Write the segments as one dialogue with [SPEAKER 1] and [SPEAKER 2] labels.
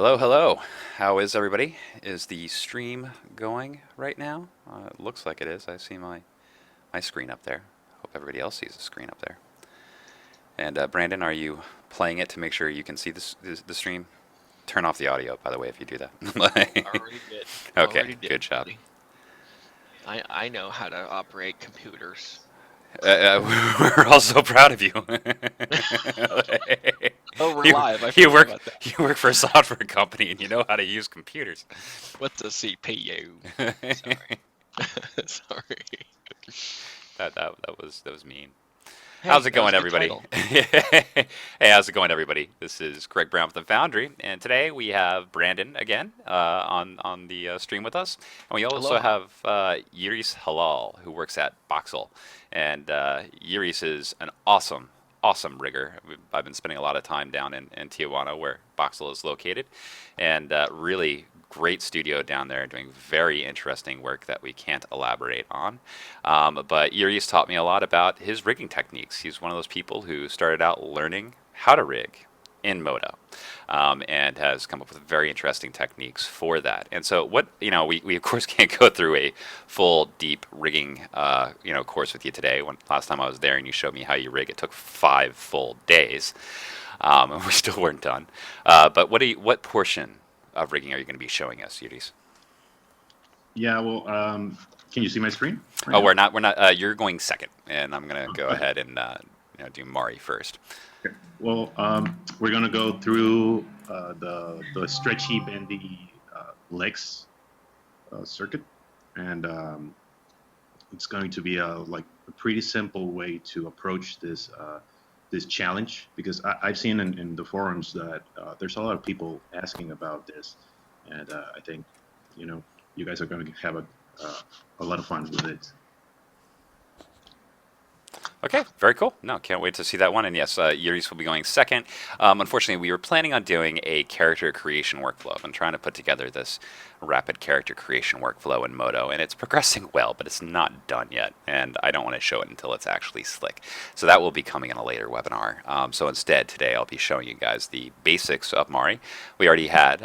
[SPEAKER 1] Hello, hello. How is everybody? Is the stream going right now? It looks like it is. I see my screen up there. Hope everybody else sees the screen up there. And Brandon, are you playing it to make sure you can see the stream? Turn off the audio, by the way, if you do that.
[SPEAKER 2] Already did.
[SPEAKER 1] Okay,
[SPEAKER 2] Already did,
[SPEAKER 1] good job.
[SPEAKER 2] buddy. I know how to operate computers.
[SPEAKER 1] We're all so proud of you.
[SPEAKER 2] Oh, we're
[SPEAKER 1] you
[SPEAKER 2] live. I
[SPEAKER 1] you
[SPEAKER 2] forgot
[SPEAKER 1] work
[SPEAKER 2] about that.
[SPEAKER 1] you work for a software company and you know how to use computers.
[SPEAKER 2] What's a CPU? Sorry. Sorry.
[SPEAKER 1] That was mean. How's
[SPEAKER 2] Hey,
[SPEAKER 1] it
[SPEAKER 2] that was
[SPEAKER 1] going,
[SPEAKER 2] a good
[SPEAKER 1] everybody?
[SPEAKER 2] title.
[SPEAKER 1] Hey, how's it going, everybody? This is Greg Brown with the Foundry, and today we have Brandon again on the stream with us, and we also
[SPEAKER 2] Aloha.
[SPEAKER 1] have Yiris Halal, who works at Boxel, and Yiris is an awesome rigger. I've been spending a lot of time down in Tijuana, where Boxel is located, and really great studio down there doing very interesting work that we can't elaborate on. But Yuri's taught me a lot about his rigging techniques. He's one of those people who started out learning how to rig in MODO, and has come up with very interesting techniques for that. And so, we of course can't go through a full deep rigging course with you today. When last time I was there and you showed me how you rig, it took 5 full days, and we still weren't done. But what portion of rigging are you going to be showing us, Yuris?
[SPEAKER 3] Yeah, well, can you see my screen right
[SPEAKER 1] Oh,
[SPEAKER 3] now?
[SPEAKER 1] we're not. You're going second, and I'm gonna go
[SPEAKER 3] Okay.
[SPEAKER 1] ahead and do Mari first.
[SPEAKER 3] Okay. Well, we're gonna go through the stretchy, bendy legs circuit, and it's going to be a pretty simple way to approach this challenge because I've seen in the forums that there's a lot of people asking about this, and I think you know you guys are going to have a lot of fun with it.
[SPEAKER 1] Okay, very cool. No, can't wait to see that one. And yes, Yuri's will be going second. Unfortunately, we were planning on doing a character creation workflow. I've been trying to put together this rapid character creation workflow in Modo, and it's progressing well, but it's not done yet. And I don't want to show it until it's actually slick. So that will be coming in a later webinar. So instead, today I'll be showing you guys the basics of Mari. We already had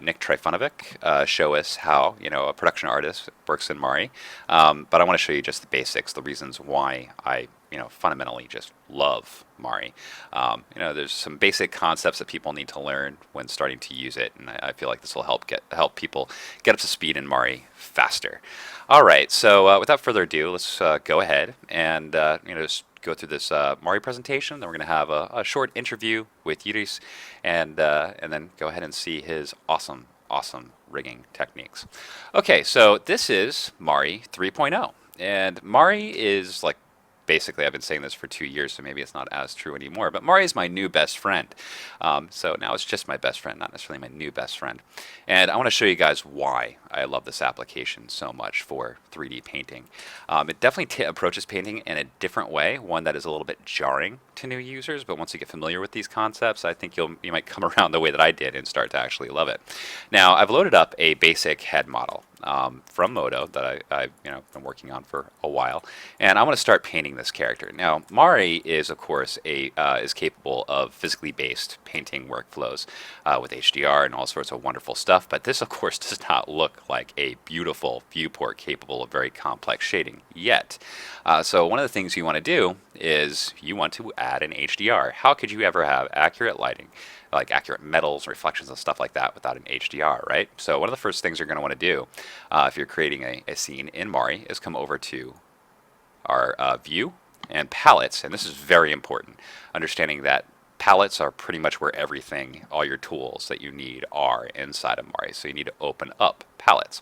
[SPEAKER 1] Nick Trifunovic show us how a production artist works in Mari, but I want to show you just the basics, the reasons why I fundamentally just love Mari. There's some basic concepts that people need to learn when starting to use it, and I feel like this will help people get up to speed in Mari faster. All right, so without further ado, let's go ahead and just go through this Mari presentation. Then we're going to have a short interview with Yuris, and then go ahead and see his awesome rigging techniques. Okay, so this is Mari 3.0, and Mari is like, basically, I've been saying this for 2 years, so maybe it's not as true anymore. But Mari is my new best friend. So now it's just my best friend, not necessarily my new best friend. And I want to show you guys why I love this application so much for 3D painting. It definitely approaches painting in a different way, one that is a little bit jarring to new users. But once you get familiar with these concepts, I think you might come around the way that I did and start to actually love it. Now, I've loaded up a basic head model from MODO that I've been working on for a while, and I want to start painting this character. Now, Mari is of course is capable of physically based painting workflows with HDR and all sorts of wonderful stuff, but this of course does not look like a beautiful viewport capable of very complex shading yet. So one of the things you want to do is you want to add an HDR. How could you ever have accurate lighting, like accurate metals, reflections, and stuff like that without an HDR, right? So one of the first things you're going to want to do if you're creating a scene in Mari is come over to our view and palettes, and this is very important, understanding that palettes are pretty much where everything, all your tools that you need are inside of Mari. So you need to open up palettes.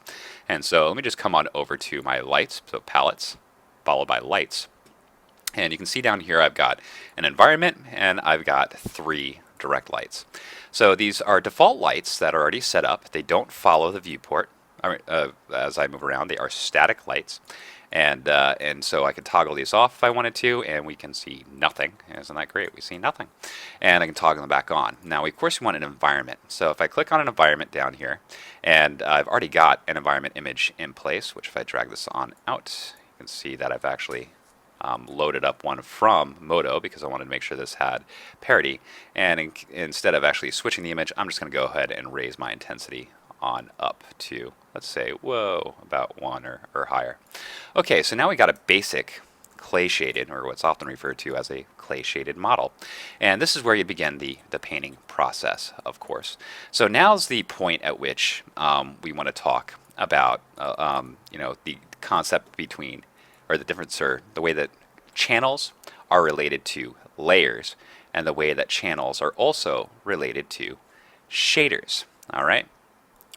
[SPEAKER 1] And so let me just come on over to my lights, so palettes followed by lights. And you can see down here I've got an environment and I've got 3 direct lights. So these are default lights that are already set up. They don't follow the viewport. As I move around, they are static lights. And so I can toggle these off if I wanted to, and we can see nothing. Isn't that great? We see nothing. And I can toggle them back on. Now, of course, we want an environment. So if I click on an environment down here, and I've already got an environment image in place, which if I drag this on out, you can see that I've actually loaded up one from MODO because I wanted to make sure this had parity. And instead of actually switching the image, I'm just going to go ahead and raise my intensity on up to, let's say, whoa, about 1 or higher. Okay, so now we got a basic clay shaded, or what's often referred to as a clay shaded model. And this is where you begin the painting process, of course. So now's the point at which we want to talk about the concept between, or the difference, or the way that channels are related to layers, and the way that channels are also related to shaders. All right.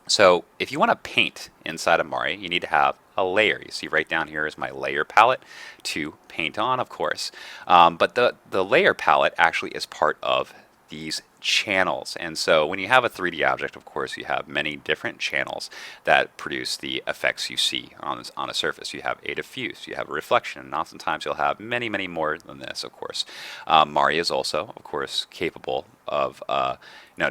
[SPEAKER 1] So if you want to paint inside of Mari, you need to have a layer. You see right down here is my layer palette to paint on, of course. But the layer palette actually is part of these channels. And so when you have a 3D object, of course, you have many different channels that produce the effects you see on a surface. You have a diffuse, you have a reflection, and oftentimes you'll have many, many more than this, of course. Mari is also, of course, capable of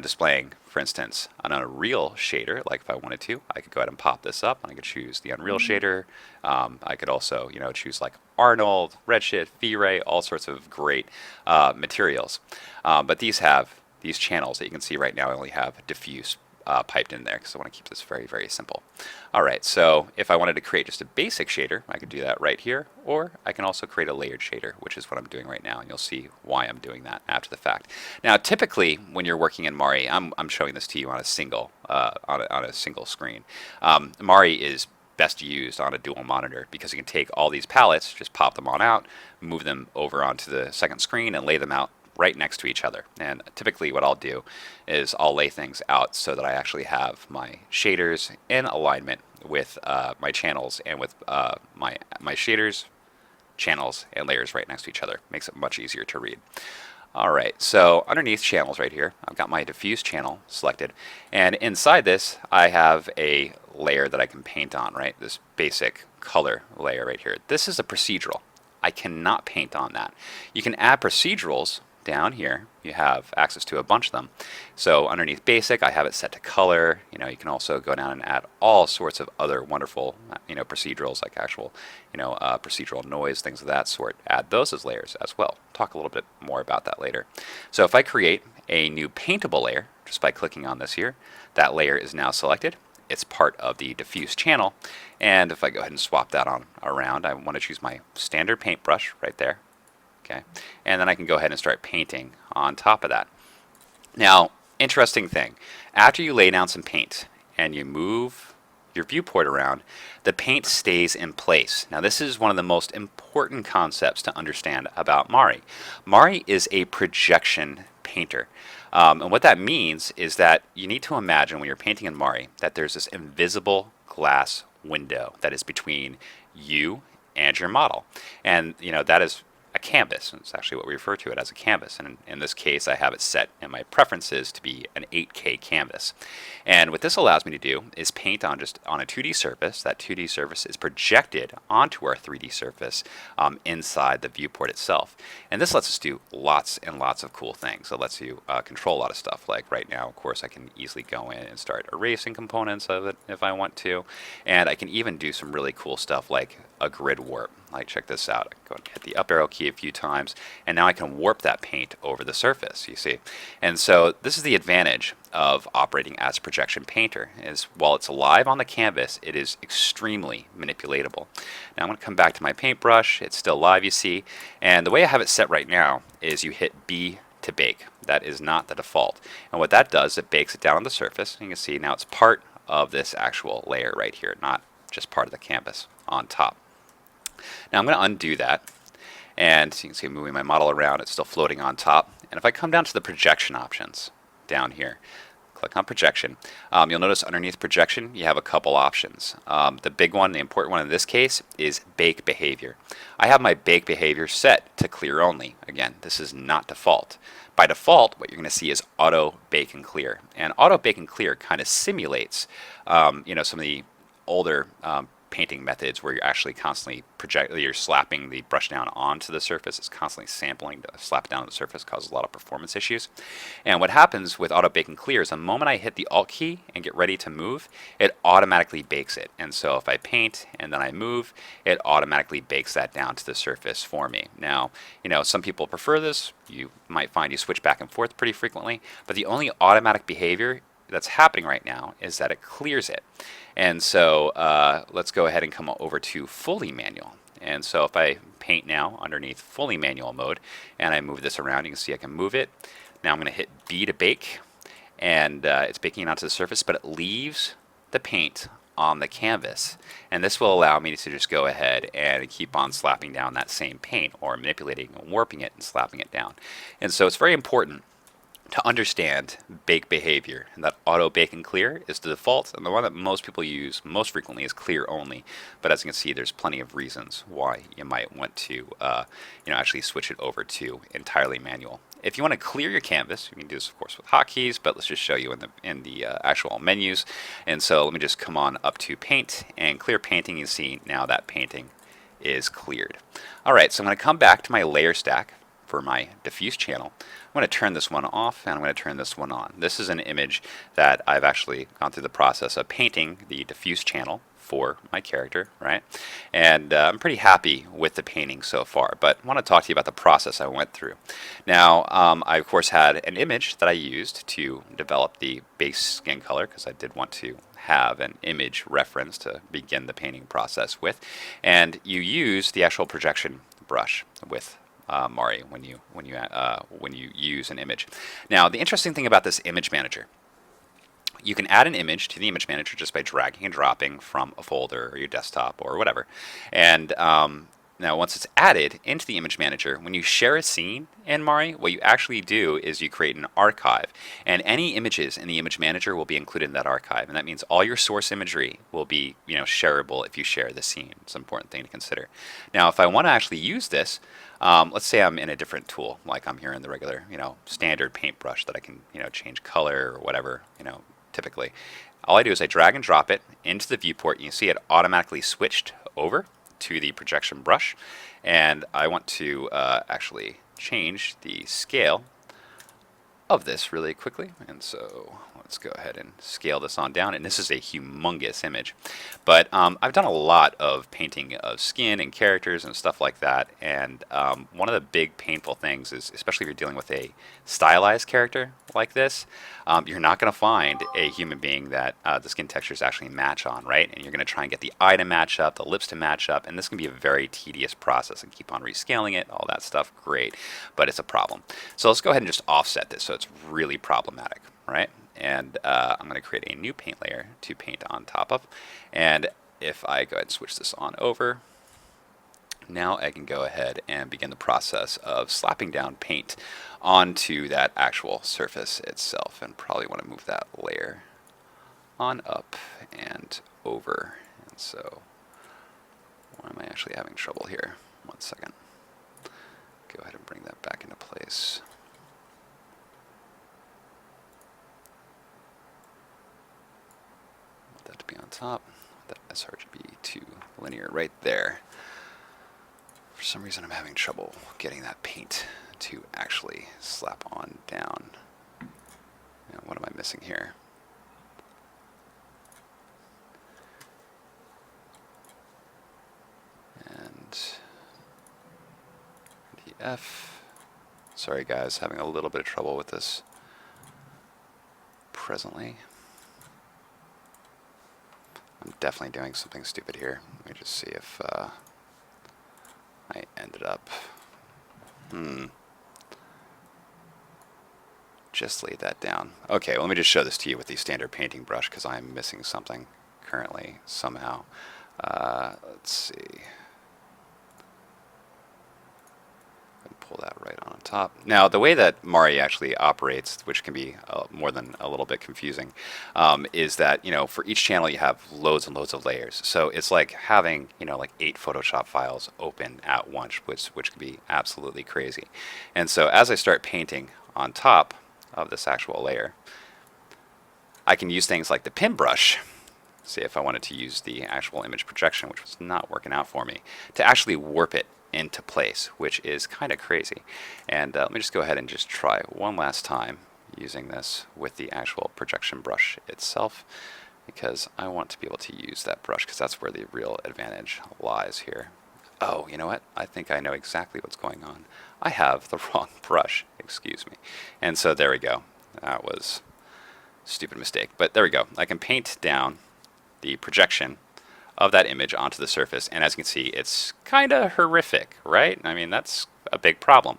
[SPEAKER 1] displaying, for instance, on a Unreal shader. Like if I wanted to, I could go ahead and pop this up, and I could choose the Unreal shader. I could also, choose like Arnold, Redshift, V-Ray, all sorts of great materials. But these have these channels that you can see right now. I only have diffuse piped in there because I want to keep this very, very simple. All right, so if I wanted to create just a basic shader, I could do that right here, or I can also create a layered shader, which is what I'm doing right now, and you'll see why I'm doing that after the fact. Now, typically, when you're working in Mari, I'm showing this to you on a single screen. Mari is best used on a dual monitor because you can take all these palettes, just pop them on out, move them over onto the second screen, and lay them out right next to each other. And typically what I'll do is I'll lay things out so that I actually have my shaders in alignment with my channels, and with my shaders, channels, and layers right next to each other. Makes it much easier to read. All right, so underneath channels right here, I've got my diffuse channel selected, and inside this I have a layer that I can paint on, right? This basic color layer right here. This is a procedural. I cannot paint on that. You can add procedurals down here. You have access to a bunch of them. So underneath basic, I have it set to color. You can also go down and add all sorts of other wonderful, procedurals, like actual, procedural noise, things of that sort. Add those as layers as well. Talk a little bit more about that later. So if I create a new paintable layer just by clicking on this here, that layer is now selected. It's part of the diffuse channel. And if I go ahead and swap that on around, I want to choose my standard paintbrush right there. Okay, and then I can go ahead and start painting on top of that. Now, interesting thing, after you lay down some paint and you move your viewport around, the paint stays in place. Now, this is one of the most important concepts to understand about Mari. Mari is a projection painter. And what that means is that you need to imagine when you're painting in Mari that there's this invisible glass window that is between you and your model. And, that is a canvas. It's actually what we refer to it as, a canvas. And in this case, I have it set in my preferences to be an 8K canvas. And what this allows me to do is paint on a 2D surface. That 2D surface is projected onto our 3D surface inside the viewport itself. And this lets us do lots and lots of cool things. It lets you control a lot of stuff. Like right now, of course, I can easily go in and start erasing components of it if I want to. And I can even do some really cool stuff like a grid warp. Like, check this out. I can go and hit the up arrow key a few times, and now I can warp that paint over the surface, you see. And so this is the advantage of operating as a projection painter, is while it's live on the canvas, it is extremely manipulatable. Now I'm going to come back to my paintbrush. It's still live, you see. And the way I have it set right now is you hit B to bake. That is not the default. And what that does, it bakes it down on the surface. You can see now it's part of this actual layer right here, not just part of the canvas on top. Now I'm going to undo that, and you can see I'm moving my model around. It's still floating on top. And if I come down to the projection options down here, click on projection, you'll notice underneath projection you have a couple options. The big one, the important one in this case, is bake behavior. I have my bake behavior set to clear only. Again, this is not default. By default, what you're going to see is auto bake and clear. And auto bake and clear kind of simulates some of the older painting methods where you're actually constantly you're slapping the brush down onto the surface. It's constantly sampling to slap it down on the surface, causes a lot of performance issues. And what happens with auto bake and clear is the moment I hit the Alt key and get ready to move, it automatically bakes it. And so if I paint and then I move, it automatically bakes that down to the surface for me. Now, some people prefer this. You might find you switch back and forth pretty frequently, but the only automatic behavior that's happening right now is that it clears it. And so let's go ahead and come over to fully manual. And so if I paint now underneath fully manual mode and I move this around, you can see I can move it. Now I'm going to hit B to bake, and it's baking onto the surface, but it leaves the paint on the canvas. And this will allow me to just go ahead and keep on slapping down that same paint, or manipulating and warping it and slapping it down. And so it's very important to understand bake behavior, and that auto bake and clear is the default, and the one that most people use most frequently is clear only. But as you can see, there's plenty of reasons why you might want to actually switch it over to entirely manual. If you want to clear your canvas, you can do this of course with hotkeys, but let's just show you in the actual menus. And so let me just come on up to paint and clear painting. You see now that painting is cleared. Alright, so I'm going to come back to my layer stack for my diffuse channel. I'm going to turn this one off and I'm going to turn this one on. This is an image that I've actually gone through the process of painting the diffuse channel for my character, right? And I'm pretty happy with the painting so far, but I want to talk to you about the process I went through. Now, I of course had an image that I used to develop the base skin color, because I did want to have an image reference to begin the painting process with. And you use the actual projection brush with Mari when you use an image. Now, the interesting thing about this image manager, you can add an image to the image manager just by dragging and dropping from a folder or your desktop or whatever. And now once it's added into the image manager, when you share a scene in Mari, what you actually do is you create an archive, and any images in the image manager will be included in that archive. And that means all your source imagery will be shareable if you share the scene. It's an important thing to consider. Now, if I want to actually use this, let's say I'm in a different tool, like I'm here in the regular, standard paintbrush that I can, change color or whatever, typically. All I do is I drag and drop it into the viewport, and you see it automatically switched over to the projection brush. And I want to actually change the scale of this really quickly, and so let's go ahead and scale this on down. And this is a humongous image, but I've done a lot of painting of skin and characters and stuff like that, and one of the big painful things is, especially if you're dealing with a stylized character like this, you're not going to find a human being that the skin textures actually match on, right? And you're going to try and get the eye to match up, the lips to match up, and this can be a very tedious process, and keep on rescaling it, all that stuff, great, but it's a problem. So let's go ahead and just offset this so it's really problematic, right? And I'm going to create a new paint layer to paint on top of. And if I go ahead and switch this on over, now I can go ahead and begin the process of slapping down paint onto that actual surface itself, and probably want to move that layer on up and over. And so, why am I actually having trouble here? 1 second. Go ahead and bring that back into place. Want that to be on top. That sRGB to linear right there. For some reason I'm having trouble getting that paint to actually slap on down. Now, what am I missing here? And the F. Sorry guys, having a little bit of trouble with this presently. I'm definitely doing something stupid here. Let me just see if I ended up. Just laid that down. Okay, well, let me just show this to you with the standard painting brush, because I'm missing something currently somehow. Let's see. Pull that right on top. Now, the way that Mari actually operates, which can be more than a little bit confusing, is that, for each channel you have loads and loads of layers. So it's like having, like 8 Photoshop files open at once, which can be absolutely crazy. And so as I start painting on top of this actual layer, I can use things like the pin brush say if I wanted to use the actual image projection, which was not working out for me, to actually warp it into place, which is kind of crazy. And let me just go ahead and just try one last time using this with the actual projection brush itself, because I want to be able to use that brush because that's where the real advantage lies here. Oh, you know what? I think I know exactly what's going on. I have the wrong brush, excuse me. And so there we go. That was a stupid mistake. But there we go. I can paint down the projection of that image onto the surface. And as you can see, it's kind of horrific, right? I mean, that's a big problem.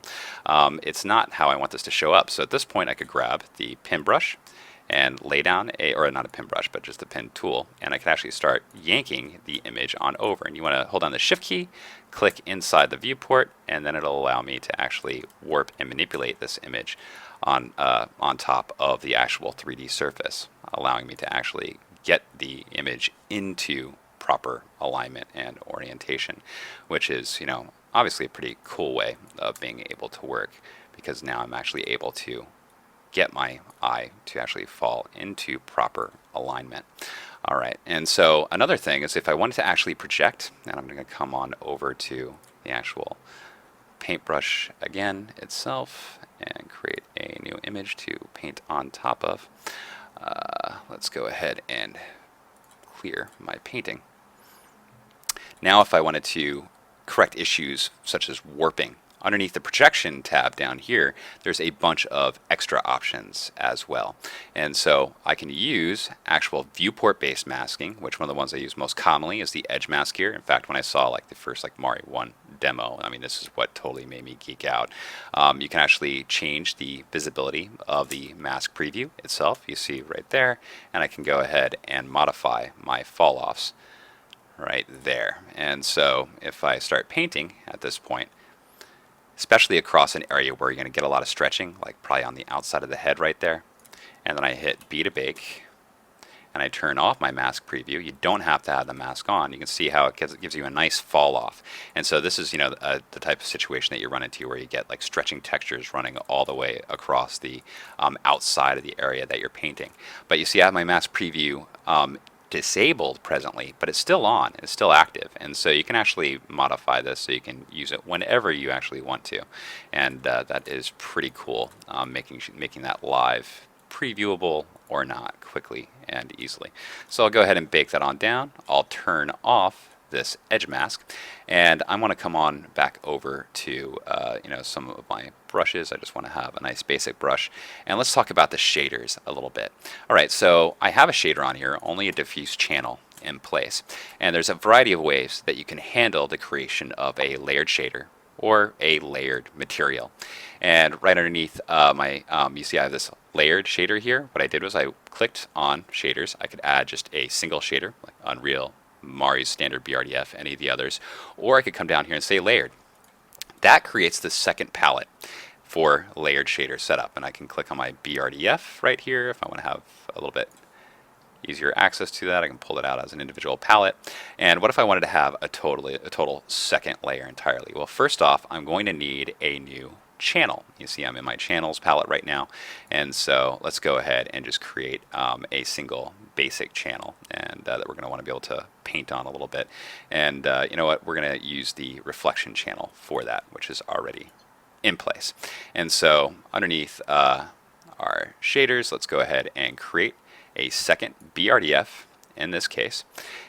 [SPEAKER 1] It's not how I want this to show up. So at this point, I could grab the pen brush and lay down or not a pen brush, but just a pen tool, and I can actually start yanking the image on over. And you want to hold down the shift key, click inside the viewport, and then it'll allow me to actually warp and manipulate this image on top of the actual 3D surface, allowing me to actually get the image into proper alignment and orientation, which is, obviously a pretty cool way of being able to work, because now I'm actually able to get my eye to actually fall into proper alignment. All right, and so another thing is if I wanted to actually project, and I'm going to come on over to the actual paintbrush again itself and create a new image to paint on top of. Let's go ahead and clear my painting. Now if I wanted to correct issues such as warping, underneath the projection tab down here, there's a bunch of extra options as well. And so I can use actual viewport based masking, which one of the ones I use most commonly is the edge mask here. In fact, when I saw like the first Mario 1 demo, I mean, this is what totally made me geek out. You can actually change the visibility of the mask preview itself. You see right there, and I can go ahead and modify my fall offs right there. And so if I start painting at this point, especially across an area where you're going to get a lot of stretching, like probably on the outside of the head right there. And then I hit B to bake, and I turn off my mask preview. You don't have to have the mask on. You can see how it gives you a nice fall off. And so this is, the type of situation that you run into where you get like stretching textures running all the way across the outside of the area that you're painting. But you see I have my mask preview disabled presently, but it's still on, it's still active, and so you can actually modify this so you can use it whenever you actually want to, and that is pretty cool, making that live previewable or not quickly and easily. So I'll go ahead and bake that on down. I'll turn off this edge mask, and I want to come on back over to some of my brushes. I just want to have a nice basic brush, and let's talk about the shaders a little bit. All right, so I have a shader on here, only a diffuse channel in place, and there's a variety of ways that you can handle the creation of a layered shader or a layered material. And right underneath you see I have this layered shader here. What I did was I clicked on shaders. I could add just a single shader, like Unreal, Mari's standard BRDF, any of the others, or I could come down here and say layered. That creates the second palette for layered shader setup, and I can click on my BRDF right here if I want to have a little bit easier access to that. I can pull it out as an individual palette. And what if I wanted to have a total second layer entirely? Well, first off, I'm going to need a new channel. You see I'm in my channels palette right now, and so let's go ahead and just create a single basic channel, and that we're going to want to be able to paint on a little bit. And you know what, we're going to use the reflection channel for that, which is already in place. And so underneath our shaders, let's go ahead and create a second BRDF in this case,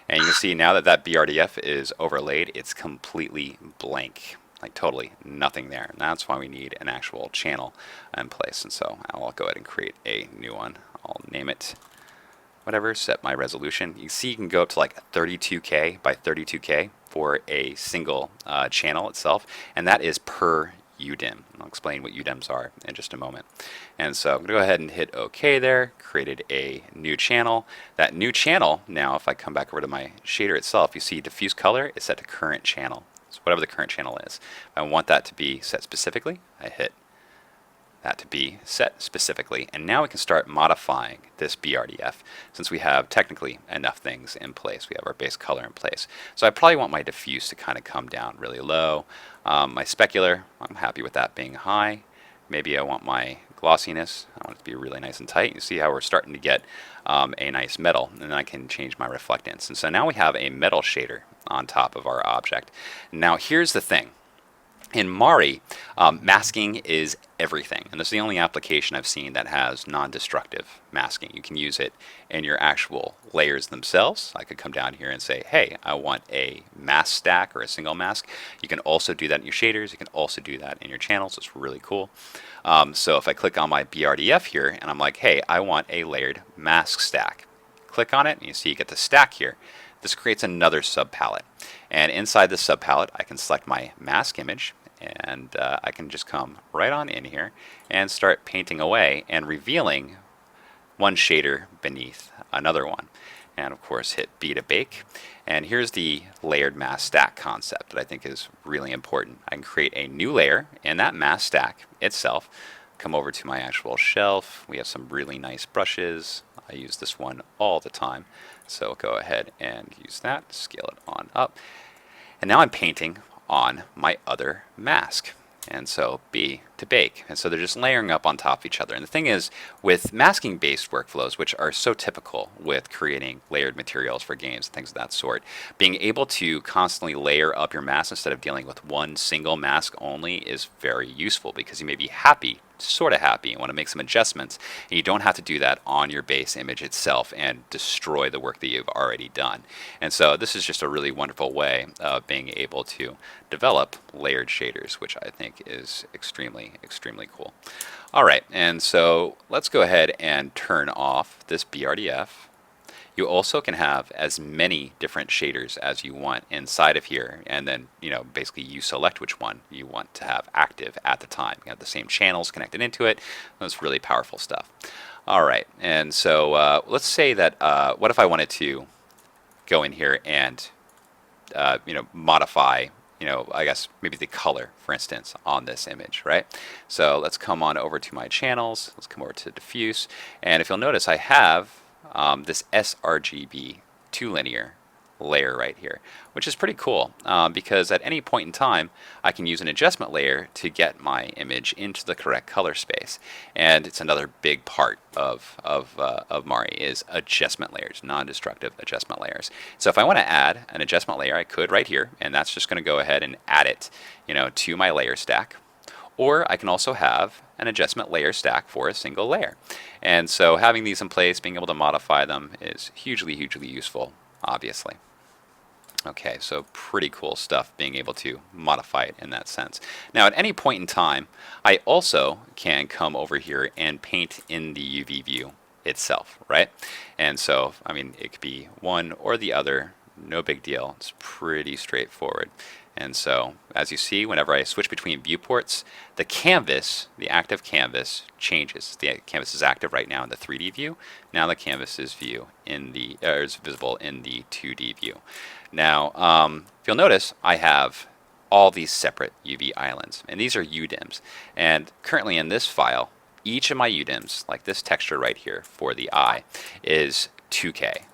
[SPEAKER 1] and you can see now that that BRDF is overlaid, it's completely blank, like totally nothing there, and that's why we need an actual channel in place. And so I'll go ahead and create a new one. I'll name it whatever, set my resolution. You see you can go up to like 32K by 32K for a single channel itself, and that is per UDIM. I'll explain what UDIMs are in just a moment. And so I'm going to go ahead and hit OK there, created a new channel. That new channel, now if I come back over to my shader itself, you see diffuse color is set to current channel. So whatever the current channel is. If I want that to be set specifically, I hit that to be set specifically, and now we can start modifying this BRDF since we have technically enough things in place. We have our base color in place. So I probably want my diffuse to kind of come down really low. My specular, I'm happy with that being high, maybe I want my glossiness, I want it to be really nice and tight. You see how we're starting to get a nice metal, and then I can change my reflectance. And so now we have a metal shader on top of our object. Now here's the thing. In Mari, masking is everything, and this is the only application I've seen that has non-destructive masking. You can use it in your actual layers themselves. I could come down here and say, hey, I want a mask stack or a single mask. You can also do that in your shaders. You can also do that in your channels. It's really cool. So if I click on my BRDF here and I'm like, hey, I want a layered mask stack. Click on it and you see you get the stack here. This creates another subpalette. And inside this subpalette, I can select my mask image, and I can just come right on in here and start painting away and revealing one shader beneath another one. And of course hit B to bake. And here's the layered mask stack concept that I think is really important. I can create a new layer in that mask stack itself, come over to my actual shelf. We have some really nice brushes. I use this one all the time. So go ahead and use that, scale it on up. And now I'm painting on my other mask. And so B to bake. And so they're just layering up on top of each other. And the thing is, with masking-based workflows, which are so typical with creating layered materials for games and things of that sort, being able to constantly layer up your mask instead of dealing with one single mask only is very useful, because you may be happy, sort of happy, and want to make some adjustments, and you don't have to do that on your base image itself and destroy the work that you've already done. And so this is just a really wonderful way of being able to develop layered shaders, which I think is extremely, extremely cool. All right, and so let's go ahead and turn off this BRDF. You also can have as many different shaders as you want inside of here, and then basically you select which one you want to have active at the time. You have the same channels connected into it. That's really powerful stuff. All right, and so let's say that what if I wanted to go in here and modify, I guess maybe the color, for instance, on this image, right? So let's come on over to my channels. Let's come over to diffuse, and if you'll notice, I have this sRGB 2-linear layer right here, which is pretty cool, because at any point in time I can use an adjustment layer to get my image into the correct color space. And it's another big part of Mari is adjustment layers, non-destructive adjustment layers. So if I want to add an adjustment layer, I could right here, and that's just going to go ahead and add it to my layer stack. Or I can also have an adjustment layer stack for a single layer. And so having these in place, being able to modify them is hugely, hugely useful, obviously. Okay, so pretty cool stuff being able to modify it in that sense. Now at any point in time, I also can come over here and paint in the UV view itself, right? And so, I mean, it could be one or the other, no big deal. It's pretty straightforward. And so, as you see, whenever I switch between viewports, the canvas, the active canvas, changes. The canvas is active right now in the 3D view. Now the canvas is is visible in the 2D view. Now, if you'll notice, I have all these separate UV islands, and these are UDIMs. And currently in this file, each of my UDIMs, like this texture right here for the eye, is 2K,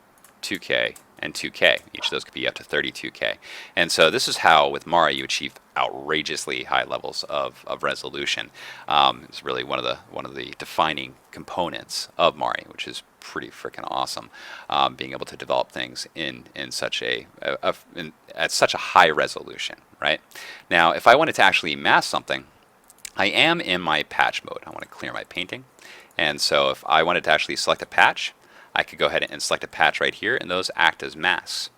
[SPEAKER 1] 2K, and 2K. Each of those could be up to 32K. And so this is how, with Mari, you achieve outrageously high levels of resolution. It's really one of the defining components of Mari, which is pretty freaking awesome. Being able to develop things in such at such a high resolution, right? Now, if I wanted to actually mask something, I am in my patch mode. I want to clear my painting. And so if I wanted to actually select a patch, I could go ahead and select a patch right here, and those act as masks.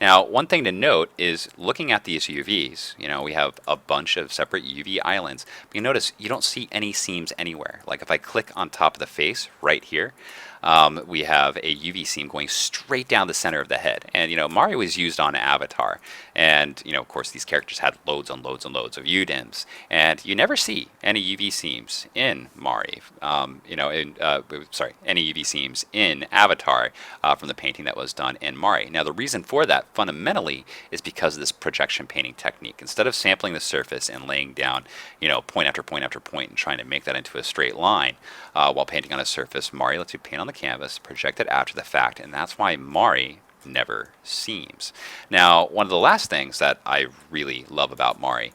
[SPEAKER 1] Now, one thing to note is looking at these UVs, we have a bunch of separate UV islands, but you notice you don't see any seams anywhere. Like if I click on top of the face right here, we have a UV seam going straight down the center of the head. And, Mario was used on Avatar. And, of course, these characters had loads and loads and loads of UDIMs. And you never see any UV seams in Mari, any UV seams in Avatar from the painting that was done in Mari. Now, the reason for that fundamentally is because of this projection painting technique. Instead of sampling the surface and laying down, point after point after point and trying to make that into a straight line while painting on a surface, Mari lets you paint on the canvas, project it after the fact, and that's why Mari never seams. Now, one of the last things that I really love about Mari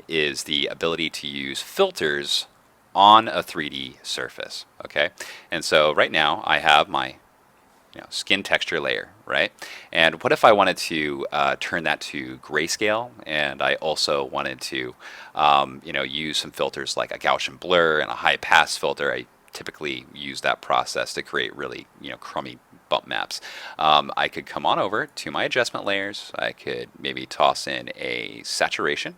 [SPEAKER 1] is the ability to use filters on a 3D surface, okay? And so right now I have my skin texture layer, right? And what if I wanted to turn that to grayscale, and I also wanted to, use some filters like a Gaussian blur and a high pass filter. I typically use that process to create really, crummy bump maps. I could come on over to my adjustment layers. I could maybe toss in a saturation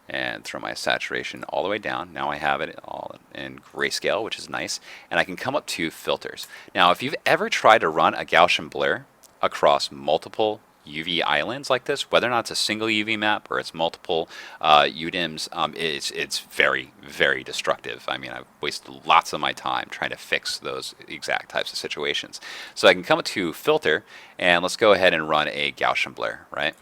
[SPEAKER 1] and throw my saturation all the way down. Now I have it all in grayscale, which is nice. And I can come up to filters. Now, if you've ever tried to run a Gaussian blur across multiple UV islands like this, whether or not it's a single UV map or it's multiple UDIMs, it's very, very destructive. I mean, I've wasted lots of my time trying to fix those exact types of situations. So I can come up to filter, and let's go ahead and run a Gaussian blur, right?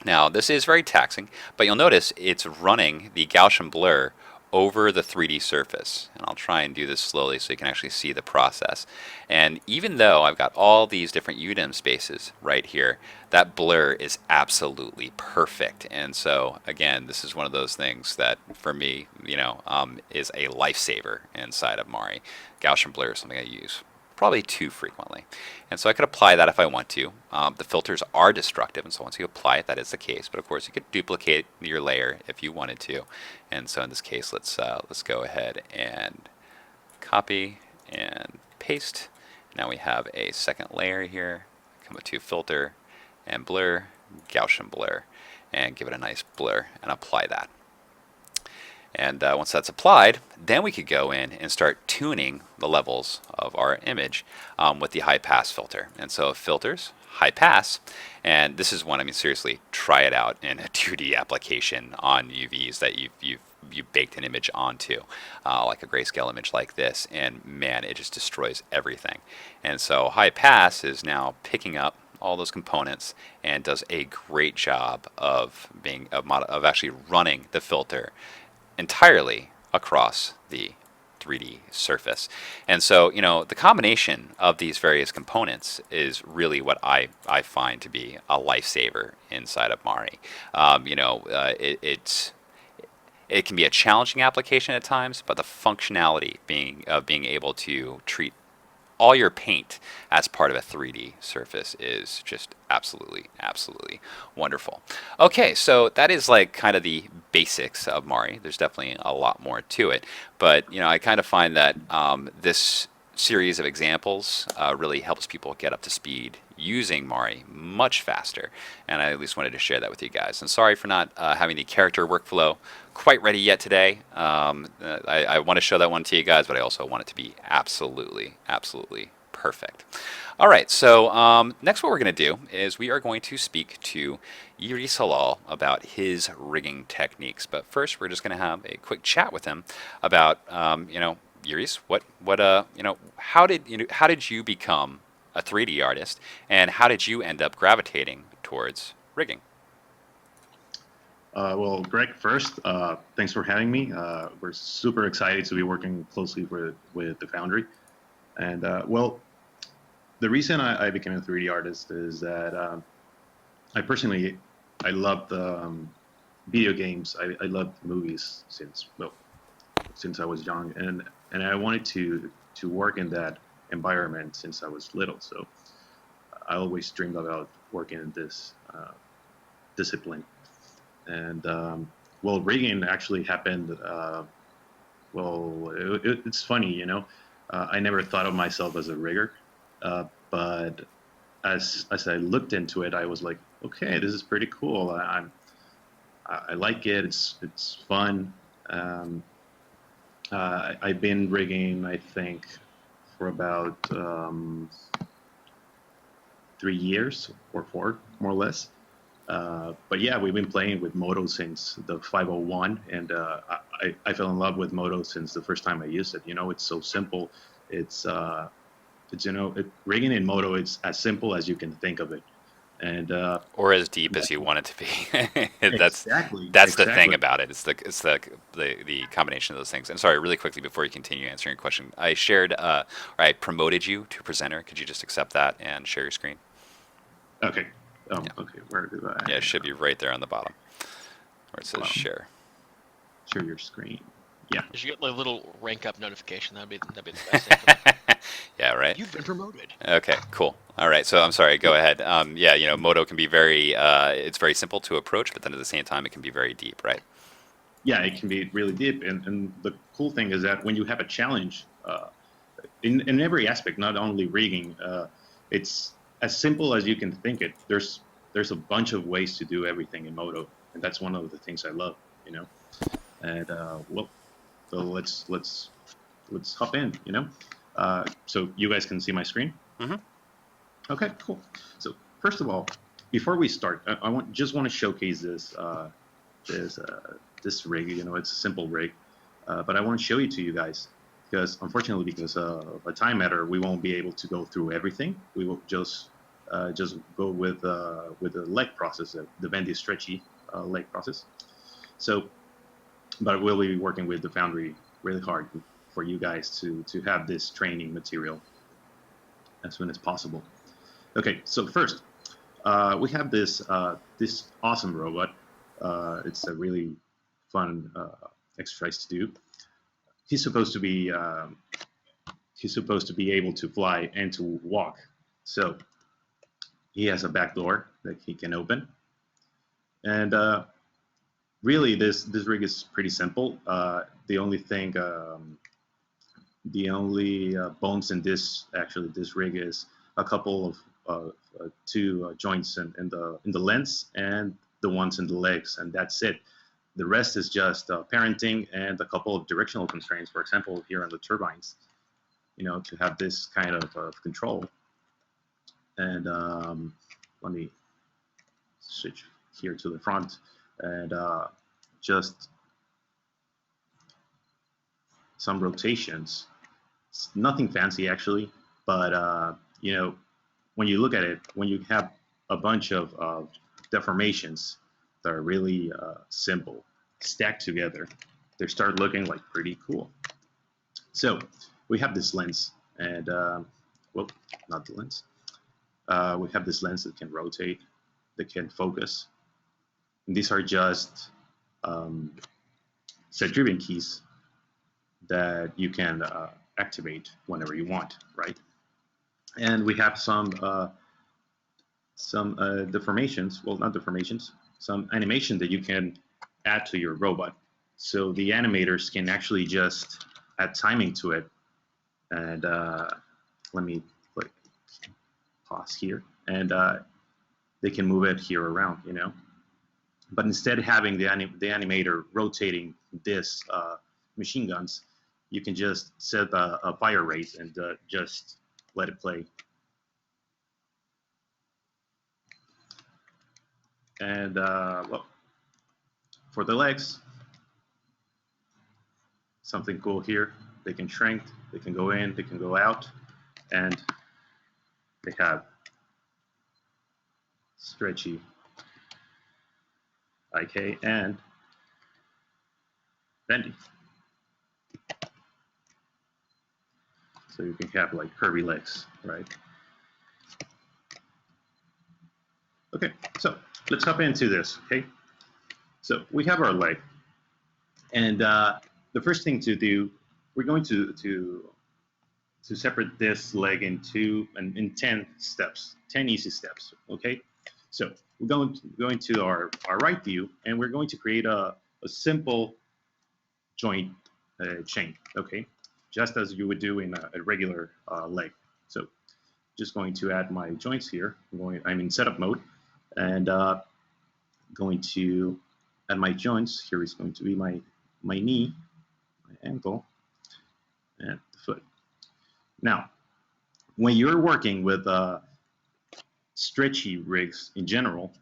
[SPEAKER 1] Now, this is very taxing, but you'll notice it's running the Gaussian blur over the 3D surface. And I'll try and do this slowly so you can actually see the process. And even though I've got all these different UDIM spaces right here, that blur is absolutely perfect. And so, again, this is one of those things that, for me, is a lifesaver inside of Mari. Gaussian blur is something I use probably too frequently. And so I could apply that if I want to. The filters are destructive, and so once you apply it, that is the case. But of course, you could duplicate your layer if you wanted to. And so in this case, let's go ahead and copy and paste. Now we have a second layer here. Come to filter and blur, Gaussian blur, and give it a nice blur and apply that. And once that's applied, then we could go in and start tuning the levels of our image with the high pass filter. And so filters, high pass, and this is one, I mean, seriously, try it out in a 2D application on UVs that you've baked an image onto, like a grayscale image like this, and man, it just destroys everything. And so high pass is now picking up all those components and does a great job of actually running the filter entirely across the 3D surface. And so, the combination of these various components is really what I find to be a lifesaver inside of Mari. It can be a challenging application at times, but the functionality being able to treat all your paint as part of a 3D surface is just absolutely, absolutely wonderful. Okay, so that is like kind of the basics of Mari. There's definitely a lot more to it, but I kind of find that this series of examples really helps people get up to speed using Mari much faster, and I at least wanted to share that with you guys. And sorry for not having the character workflow quite ready yet today. I want to show that one to you guys, but I also want it to be absolutely, absolutely perfect. All right, so next what we're going to do is we are going to speak to Iris Halal about his rigging techniques. But first, we're just going to have a quick chat with him about, Iris, how did you become a 3D artist, and how did you end up gravitating towards rigging?
[SPEAKER 3] Well, Greg, first, thanks for having me. We're super excited to be working closely with the Foundry. And the reason I became a 3D artist is that I love video games. I loved movies since I was young, and I wanted to work in that environment since I was little. So I always dreamed about working in this discipline. And rigging actually happened. It's funny, I never thought of myself as a rigger, but as I looked into it, I was like, okay, this is pretty cool. I like it. It's fun. I've been rigging, I think, for about 3 years or 4, more or less. But yeah, we've been playing with MODO since the 501, and I fell in love with MODO since the first time I used it. It's so simple. It's rigging in MODO. It's as simple as you can think of it, and
[SPEAKER 1] or as deep as you want it to be. that's
[SPEAKER 3] exactly
[SPEAKER 1] the thing about it. It's the combination of those things. And sorry, really quickly before you continue answering your question, I shared or I promoted you to presenter. Could you just accept that and share your screen?
[SPEAKER 3] Okay.
[SPEAKER 1] Yeah.
[SPEAKER 3] Okay. Where did
[SPEAKER 1] Yeah, it should be right there on the bottom where it says share.
[SPEAKER 3] Share your screen. Yeah.
[SPEAKER 2] You should get like a little rank up notification. That'd be the best thing for that.
[SPEAKER 1] Yeah, right.
[SPEAKER 2] You've been promoted.
[SPEAKER 1] Okay, cool. All right, so I'm sorry. Go ahead. Yeah, Modo can be very. It's very simple to approach, but then at the same time, it can be very deep, right?
[SPEAKER 3] Yeah, it can be really deep. And the cool thing is that when you have a challenge, in every aspect, not only rigging, it's as simple as you can think it. There's a bunch of ways to do everything in Modo, and that's one of the things I love. And well, so let's hop in. So you guys can see my screen.
[SPEAKER 1] Mm-hmm.
[SPEAKER 3] Okay, cool. So first of all, before we start, I just want to showcase this rig. It's a simple rig, but I want to show it to you guys because unfortunately, because of a time matter, we won't be able to go through everything. We will just go with the leg process, the bendy stretchy leg process. So, but we'll be working with the Foundry really hard for you guys to have this training material as soon as possible. Okay, so first, we have this awesome robot. It's a really fun exercise to do. He's supposed to be able to fly and to walk. So he has a back door that he can open, and really this rig is pretty simple. The only thing, the only bones in this rig is a couple of two joints in the lens and the ones in the legs, and that's it. The rest is just parenting and a couple of directional constraints. For example, here on the turbines, to have this kind of control. And let me switch here to the front and just some rotations. It's nothing fancy actually, but when you look at it, when you have a bunch of deformations that are really simple, stacked together, they start looking like pretty cool. So we have this lens, and well, not the lens. We have this lens that can rotate, that can focus. And these are just set-driven keys that you can activate whenever you want, right? And we have some deformations, well, not deformations, some animation that you can add to your robot. So the animators can actually just add timing to it. And let me click pause here. And they can move it here around, But instead of having the animator rotating this machine guns, you can just set a fire rate and just let it play. And well, for the legs, something cool here. They can shrink, they can go in, they can go out, and they have stretchy IK and bendy. So you can have like curvy legs, right? Okay, so let's hop into this, okay? So we have our leg, and the first thing to do, we're going to separate this leg in 10 steps, 10 easy steps, okay? So we're going to our right view, and we're going to create a simple joint chain, okay? Just as you would do in a regular leg. So just going to add my joints here. I'm in setup mode, and going to add my joints. Here is going to be my knee, my ankle, and the foot. Now, when you're working with stretchy rigs in general,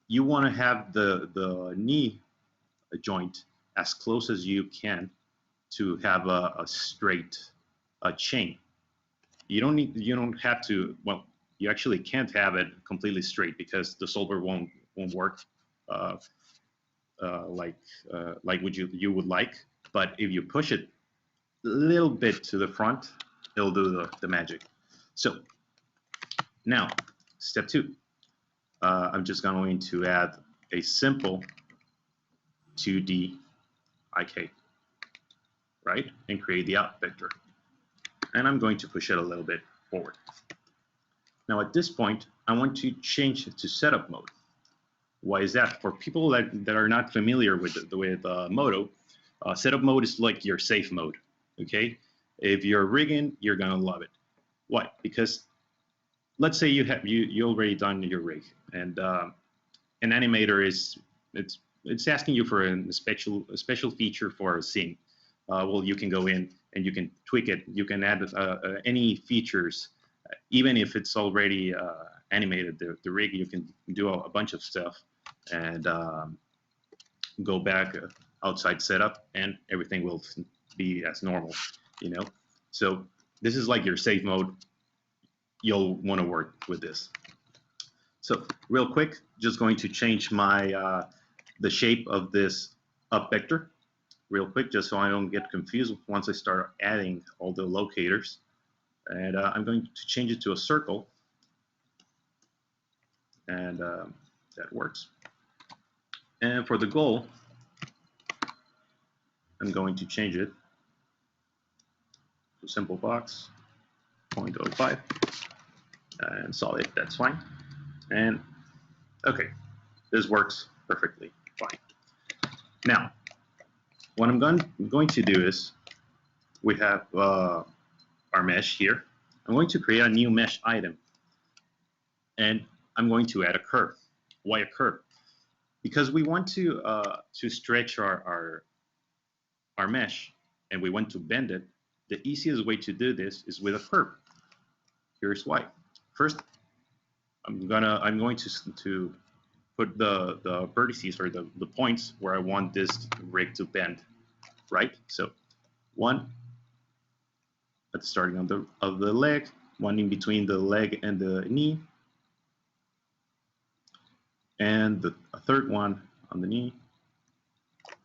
[SPEAKER 3] you want to have the knee joint as close as you can to have a straight chain. You don't have to. Well, you actually can't have it completely straight because the solver won't work like what you would like. But if you push it a little bit to the front, it'll do the magic. So now, step 2. I'm just going to add a simple 2D IK. right? And create the out vector. And I'm going to push it a little bit forward. Now at this point, I want to change it to setup mode. Why is that? For people that are not familiar with MODO, setup mode is like your safe mode. Okay, if you're rigging, you're gonna love it. Why? Because let's say you already done your rig, and an animator it's asking you for a special feature for a scene. Well, you can go in and you can tweak it. You can add any features, even if it's already animated. The rig, you can do a bunch of stuff and go back outside setup, and everything will be as normal. You know, so this is like your safe mode. You'll want to work with this. So real quick, just going to change my the shape of this up vector real quick, just so I don't get confused once I start adding all the locators. And I'm going to change it to a circle, and that works. And for the goal, I'm going to change it to simple box 0.05 and solid. That's fine. And okay, this works perfectly fine. Now, what I'm going to do is we have our mesh here. I'm going to create a new mesh item, and I'm going to add a curve. Why a curve? Because we want to stretch our mesh, and we want to bend it. The easiest way to do this is with a curve. Here's why. First, I'm going to put the vertices or the points where I want this rig to bend, right? So one at the starting of the leg, one in between the leg and the knee, and a third one on the knee.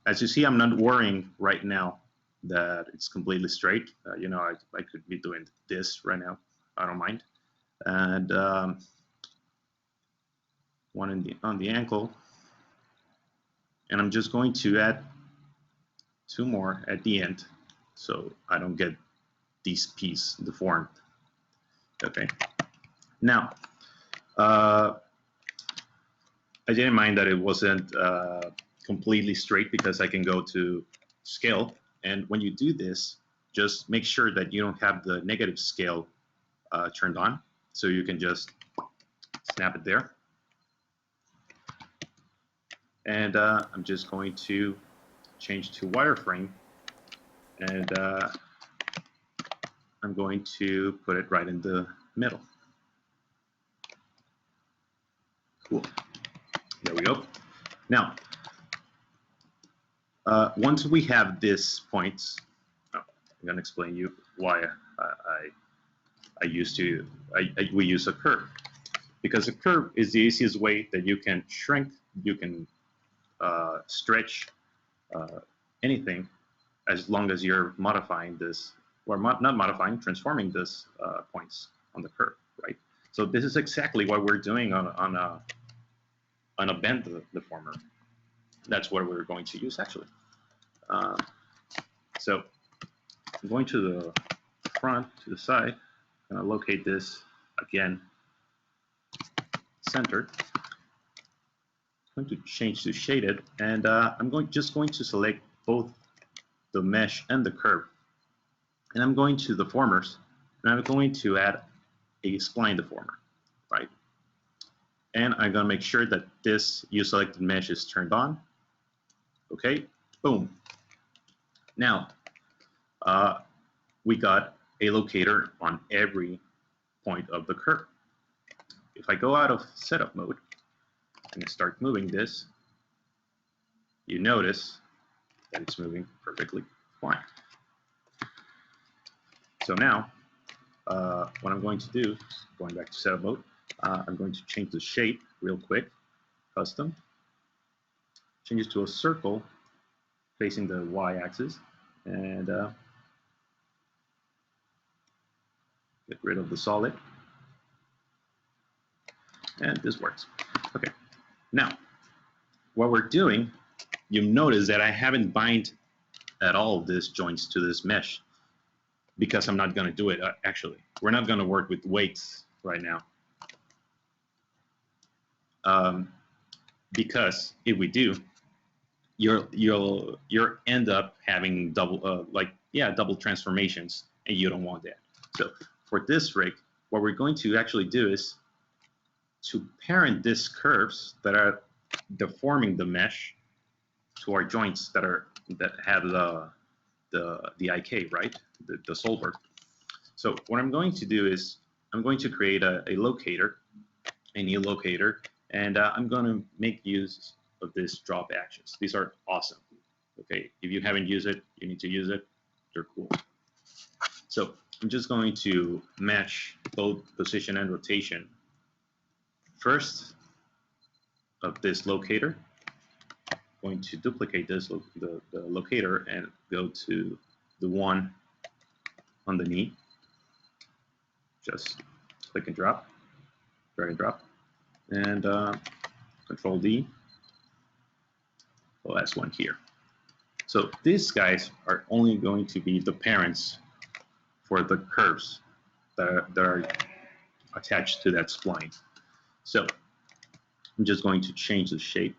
[SPEAKER 3] As you see, I'm not worrying right now that it's completely straight. You know, I could be doing this right now. I don't mind. And one on the ankle. And I'm just going to add two more at the end so I don't get this piece deformed. Okay. Now, I didn't mind that it wasn't completely straight because I can go to scale. And when you do this, just make sure that you don't have the negative scale turned on. So you can just snap it there. And I'm just going to change to wireframe. And I'm going to put it right in the middle. Cool. There we go. Now, once we have these points, I'm going to explain you why we use a curve. Because a curve is the easiest way that you can shrink, you can stretch anything, as long as you're modifying this, or not modifying, transforming this points on the curve, right? So this is exactly what we're doing on a bend deformer. That's what we're going to use actually. So I'm going to the front, to the side, and I'll locate this again, centered. I'm going to change to shaded, and I'm just going to select both the mesh and the curve. And I'm going to the deformers, and I'm going to add a spline deformer, right? And I'm going to make sure that this selected mesh is turned on. Okay, boom. Now, we got a locator on every point of the curve. If I go out of setup mode and start moving this, you notice that it's moving perfectly fine. So now, what I'm going to do, going back to setup mode, I'm going to change the shape real quick, custom, change it to a circle facing the y-axis, and get rid of the solid, and this works. Okay, now, what we're doing, you notice that I haven't bind add all of these joints to this mesh, because I'm not going to do it. Actually, we're not going to work with weights right now, because if we do, you'll end up having double transformations, and you don't want that. So for this rig, what we're going to actually do is to parent these curves that are deforming the mesh to our joints that have the IK, right, the solver. So what I'm going to do is I'm going to create a locator, a new locator, and I'm going to make use of this drop actions. These are awesome. Okay, if you haven't used it, you need to use it. They're cool. So I'm just going to match both position and rotation first of this locator. I'm going to duplicate this the locator and go to the one underneath. Just click and drop, drag and drop, and Control D. The last one here. So these guys are only going to be the parents for the curves that are attached to that spline. So I'm just going to change the shape.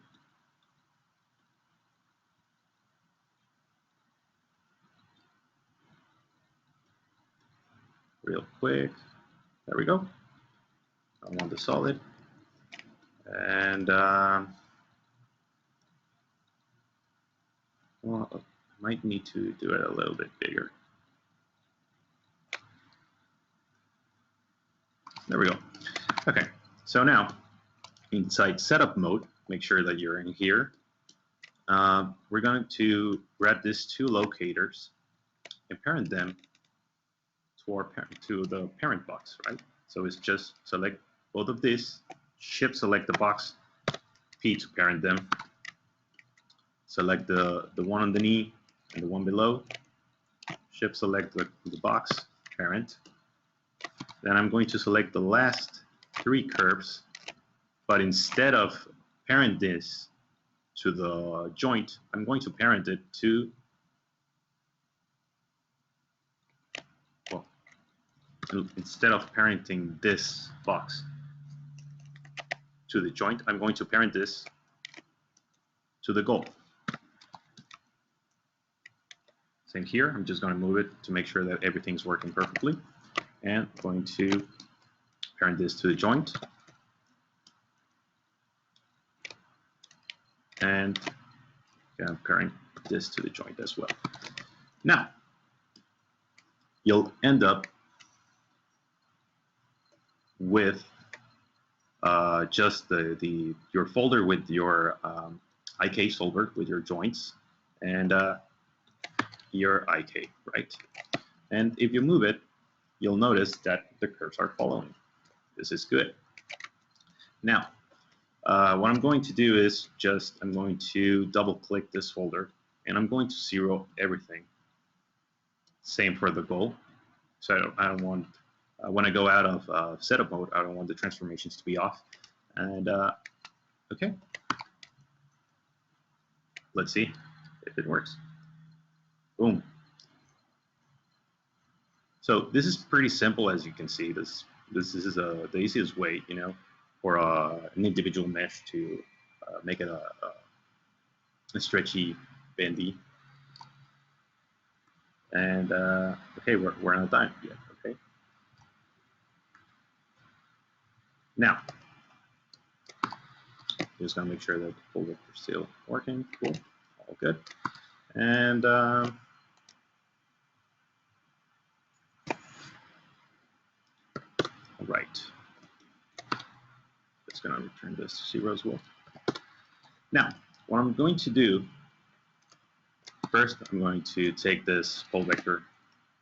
[SPEAKER 3] Real quick. There we go. I want the solid. And well, I might need to do it a little bit bigger. There we go. Okay, so now inside setup mode, make sure that you're in here. We're going to grab these two locators and parent them to the parent box, right? So it's just select both of these, shift select the box, P to parent them, select the one underneath and the one below, shift select the box, parent. Then I'm going to select the last three curves, but instead of parent this to the joint, I'm going to parent it to, well, instead of parenting this box to the joint, I'm going to parent this to the goal. Same here, I'm just going to move it to make sure that everything's working perfectly. And I'm going to parent this to the joint. And I'm parent this to the joint as well. Now, you'll end up with just your folder with your IK solver with your joints and your IK, right? And if you move it, you'll notice that the curves are following. This is good. Now, what I'm going to do is I'm going to double click this folder and I'm going to zero everything. Same for the goal. So I don't want, when I go out of setup mode, I don't want the transformations to be off. And okay, let's see if it works. Boom. So this is pretty simple, as you can see. This is the easiest way, you know, for an individual mesh to make it a stretchy, bendy. And okay, we're not done yet. Okay. Now, just gonna make sure that the folder is still working. Cool, all good. And right. Just going to return this to 0 as well. Now, what I'm going to do, first I'm going to take this full vector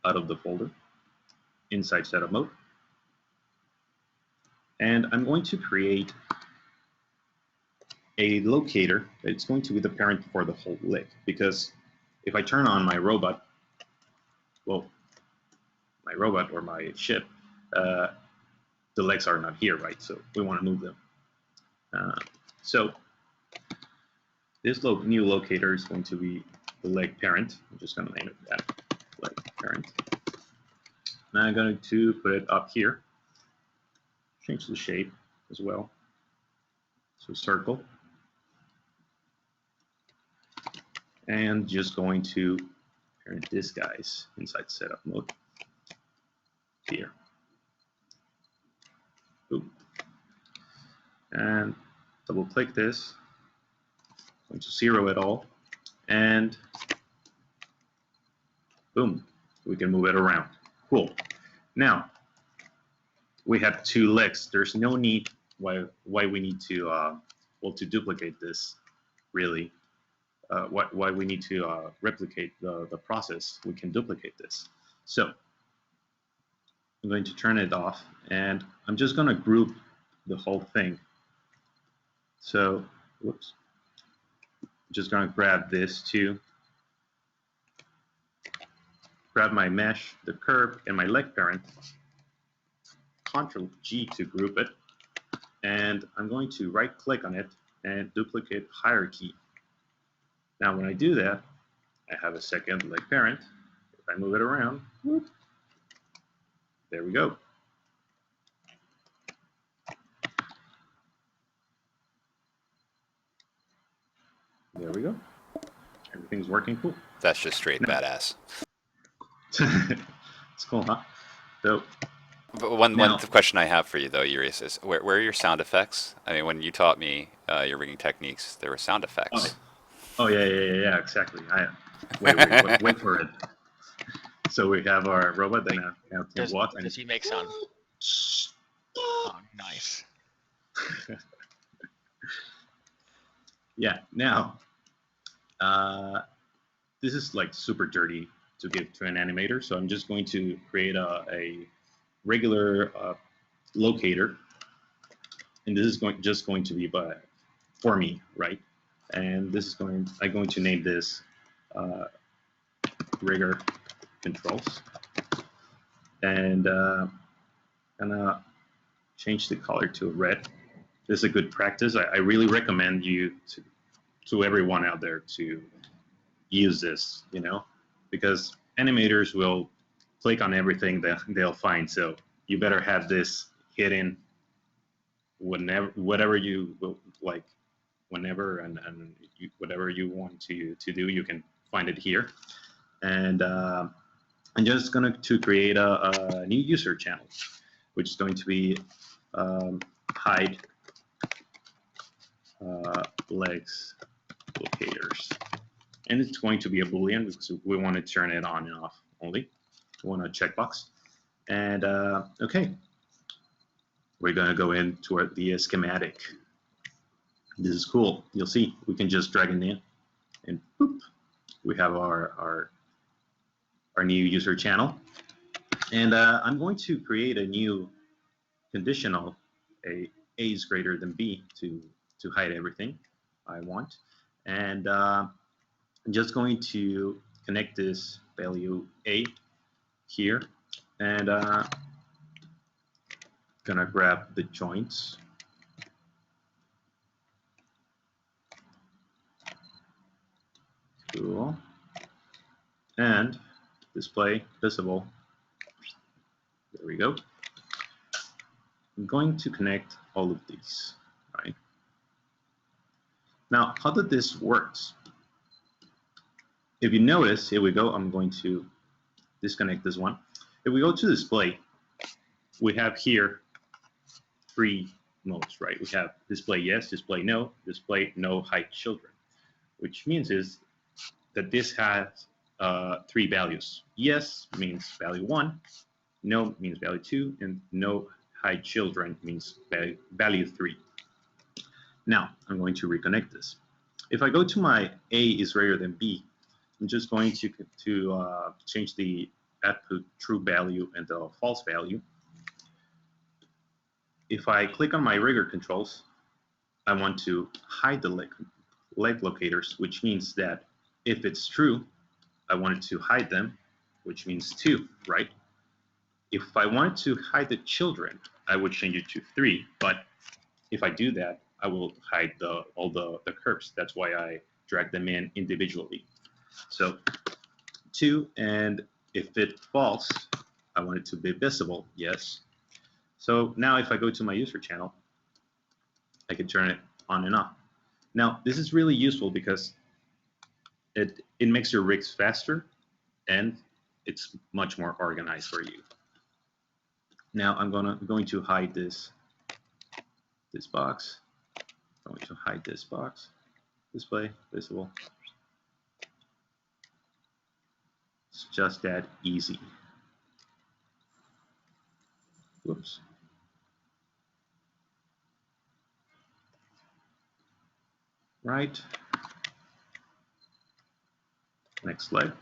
[SPEAKER 3] out of the folder inside setup mode. And I'm going to create a locator that's going to be the parent for the whole leg. Because if I turn on my robot, well, my robot or my ship, the legs are not here, right? So we want to move them. So this new locator is going to be the leg parent. I'm just going to name it that, leg parent. Now I'm going to put it up here. Change the shape as well. So circle. And just going to parent this guy's inside setup mode here. Boom. And double click this. Going to 0 it all. And boom, we can move it around. Cool. Now, we have 2 legs. There's no need why we need to, well, to duplicate this, really. Why we need to replicate the process. We can duplicate this. So, I'm going to turn it off, and I'm just going to group the whole thing. So, whoops. I'm just going to grab this too. Grab my mesh, the curve, and my leg parent. Control G to group it. And I'm going to right click on it and duplicate hierarchy. Now when I do that, I have a second leg parent. If I move it around, whoop, there we go. There we go. Everything's working cool.
[SPEAKER 1] That's just straight badass.
[SPEAKER 3] It's cool, huh? So,
[SPEAKER 1] But one question I have for you, though, Urias, is where are your sound effects? I mean, when you taught me your rigging techniques, there were sound effects.
[SPEAKER 3] Oh yeah, exactly. Wait for it. So we have our robot that now can walk.
[SPEAKER 2] Does he make sound? Oh, nice.
[SPEAKER 3] Yeah, now, this is like super dirty to give to an animator, so I'm just going to create a regular locator, and this is just going to be for me, right? And this is I'm going to name this rigger controls, and gonna change the color to red. This is a good practice. I really recommend you to everyone out there to use this, because animators will click on everything that they'll find. So you better have this hidden whatever you like, whenever and whatever you want to do, you can find it here. And I'm just going to create a new user channel, which is going to be hide legs locators. And it's going to be a Boolean because we want to turn it on and off only. We want a checkbox. And okay, we're going to go into the schematic. This is cool. You'll see we can just drag it in, and boop, we have our new user channel. And I'm going to create a new conditional, A is greater than B, to hide everything I want. And I'm just going to connect this value A here, and gonna grab the joints. Cool. And display visible. There we go. I'm going to connect all of these, right? Now, how did this work? If you notice, here we go. I'm going to disconnect this one. If we go to display, we have here 3 modes, right? We have display yes, display no, hide children, which means is that this has 3 values. Yes means value 1, no means value 2, and no hide children means value 3. Now, I'm going to reconnect this. If I go to my A is greater than B, I'm just going to change the output true value and the false value. If I click on my rigger controls, I want to hide the leg locators, which means that if it's true, I want it to hide them, which means 2, right? If I wanted to hide the children, I would change it to 3, but if I do that, I will hide all the curves. That's why I drag them in individually. So 2, and if it false, I want it to be visible. Yes. So now if I go to my user channel, I can turn it on and off. Now this is really useful because it makes your rigs faster and it's much more organized for you. Now I'm going to hide this box. I'm going to hide this box. Display visible. It's just that easy. Whoops. Right. Next slide.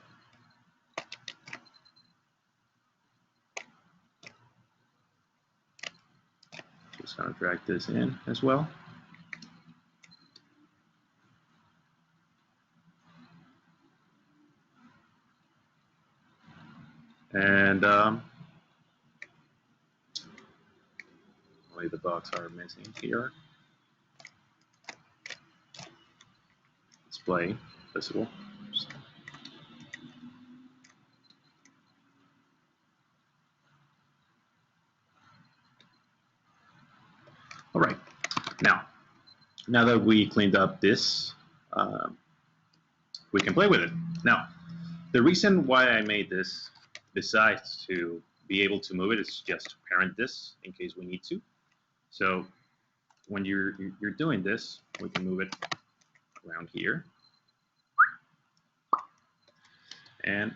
[SPEAKER 3] Just gonna drag this in as well. And only the box are missing here. Display visible. All right. Now that we cleaned up this, we can play with it. Now, the reason why I made this, besides to be able to move it, is just to parent this in case we need to. So when you're doing this, we can move it around here, and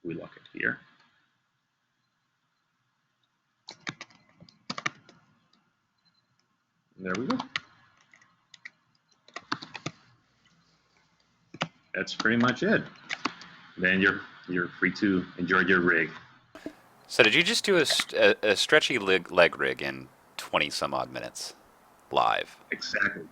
[SPEAKER 3] we lock it here. And there we go. That's pretty much it. Then you're free to enjoy your rig.
[SPEAKER 1] So did you just do a stretchy leg rig in 20 some odd minutes live?
[SPEAKER 3] Exactly.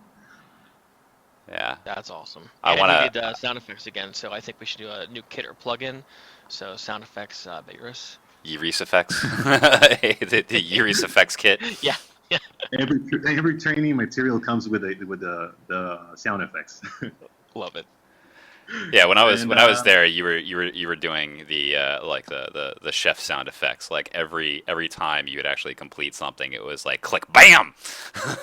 [SPEAKER 1] Yeah.
[SPEAKER 2] That's awesome.
[SPEAKER 1] I
[SPEAKER 2] And
[SPEAKER 1] wanna-
[SPEAKER 2] he did sound effects again, so I think we should do a new kit or plugin. So sound effects, Beerus.
[SPEAKER 1] Uris effects. the Uris effects kit.
[SPEAKER 2] Yeah.
[SPEAKER 3] Every training material comes with the sound effects.
[SPEAKER 2] Love it.
[SPEAKER 1] Yeah, when I was
[SPEAKER 3] And,
[SPEAKER 1] there, you were doing the like the chef sound effects. Like every time you would actually complete something, it was like click, bam.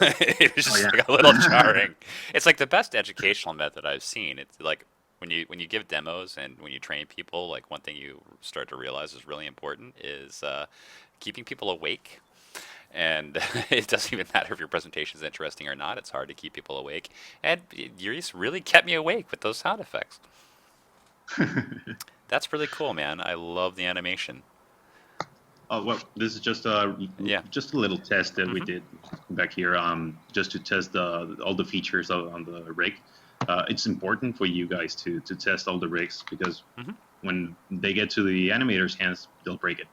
[SPEAKER 1] It was just
[SPEAKER 3] yeah.
[SPEAKER 1] like a little jarring. It's like the best educational method I've seen. It's like when you give demos and when you train people, like one thing you start to realize is really important is keeping people awake. And it doesn't even matter if your presentation is interesting or not. It's hard to keep people awake. And Yuri's really kept me awake with those sound effects. That's really cool, man. I love the animation.
[SPEAKER 3] Oh well, this is just
[SPEAKER 1] Yeah.
[SPEAKER 3] just a little test that we did back here, just to test all the features on the rig. It's important for you guys to test all the rigs because when they get to the animator's hands, they'll break it,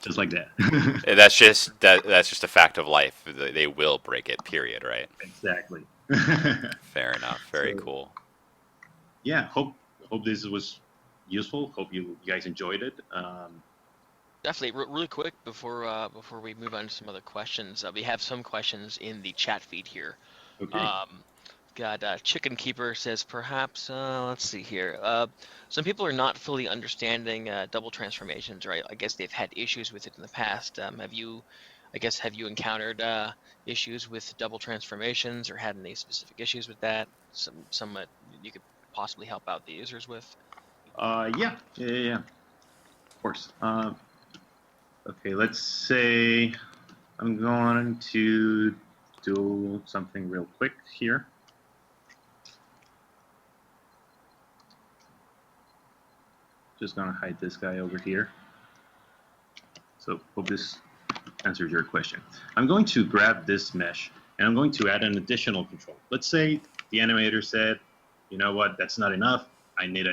[SPEAKER 3] just like that.
[SPEAKER 1] That's just a fact of life. They will break it. Period. Right.
[SPEAKER 3] Exactly.
[SPEAKER 1] Fair enough. Very
[SPEAKER 3] So-
[SPEAKER 1] cool.
[SPEAKER 3] Yeah, hope this was useful. Hope you guys enjoyed it.
[SPEAKER 2] Definitely. Really quick before we move on to some other questions, we have some questions in the chat feed here.
[SPEAKER 3] Okay.
[SPEAKER 2] Got Chicken Keeper says perhaps let's see here. Some people are not fully understanding double transformations, right? I guess they've had issues with it in the past. Have you encountered issues with double transformations or had any specific issues with that? Some you could possibly help out the users with.
[SPEAKER 3] Yeah. Of course. Okay, let's say I'm going to do something real quick here. Just gonna hide this guy over here. So hope this answers your question. I'm going to grab this mesh and I'm going to add an additional control. Let's say the animator said, you know what, that's not enough. I need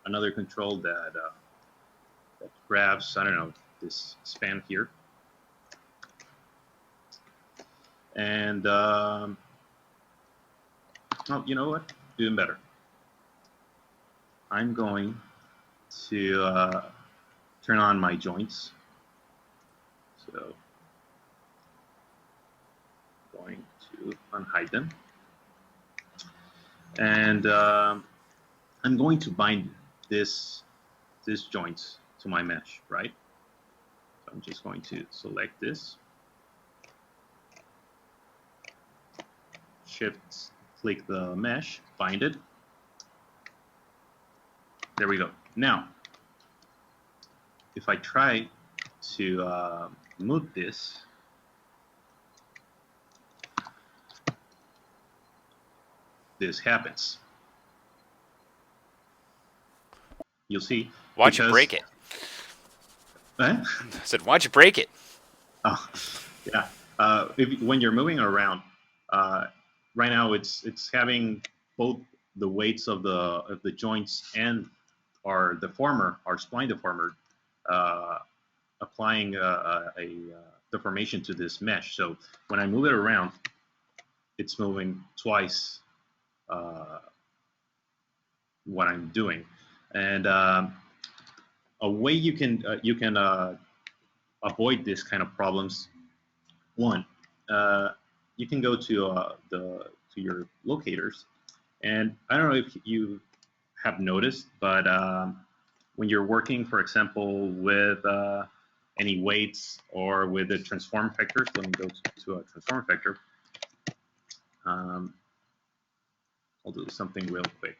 [SPEAKER 3] another control that grabs, I don't know, this span here. And, oh, you know what? Even better. I'm going to turn on my joints. So, going to unhide them. And I'm going to bind this joint to my mesh, right? So I'm just going to select this, shift click the mesh, bind it. There we go. Now, if I try to move this, this happens. You'll see.
[SPEAKER 1] Why'd you break it?
[SPEAKER 3] I
[SPEAKER 1] said, why'd you break it?
[SPEAKER 3] Oh, yeah. When you're moving around, right now it's having both the weights of the joints and our deformer, our spline deformer, applying a deformation to this mesh. So when I move it around, it's moving twice what I'm doing. And a way you can avoid this kind of problems. One, you can go to your locators, and I don't know if you have noticed, but when you're working, for example, with any weights or with the transform factors, let me go to a transform factor. I'll do something real quick.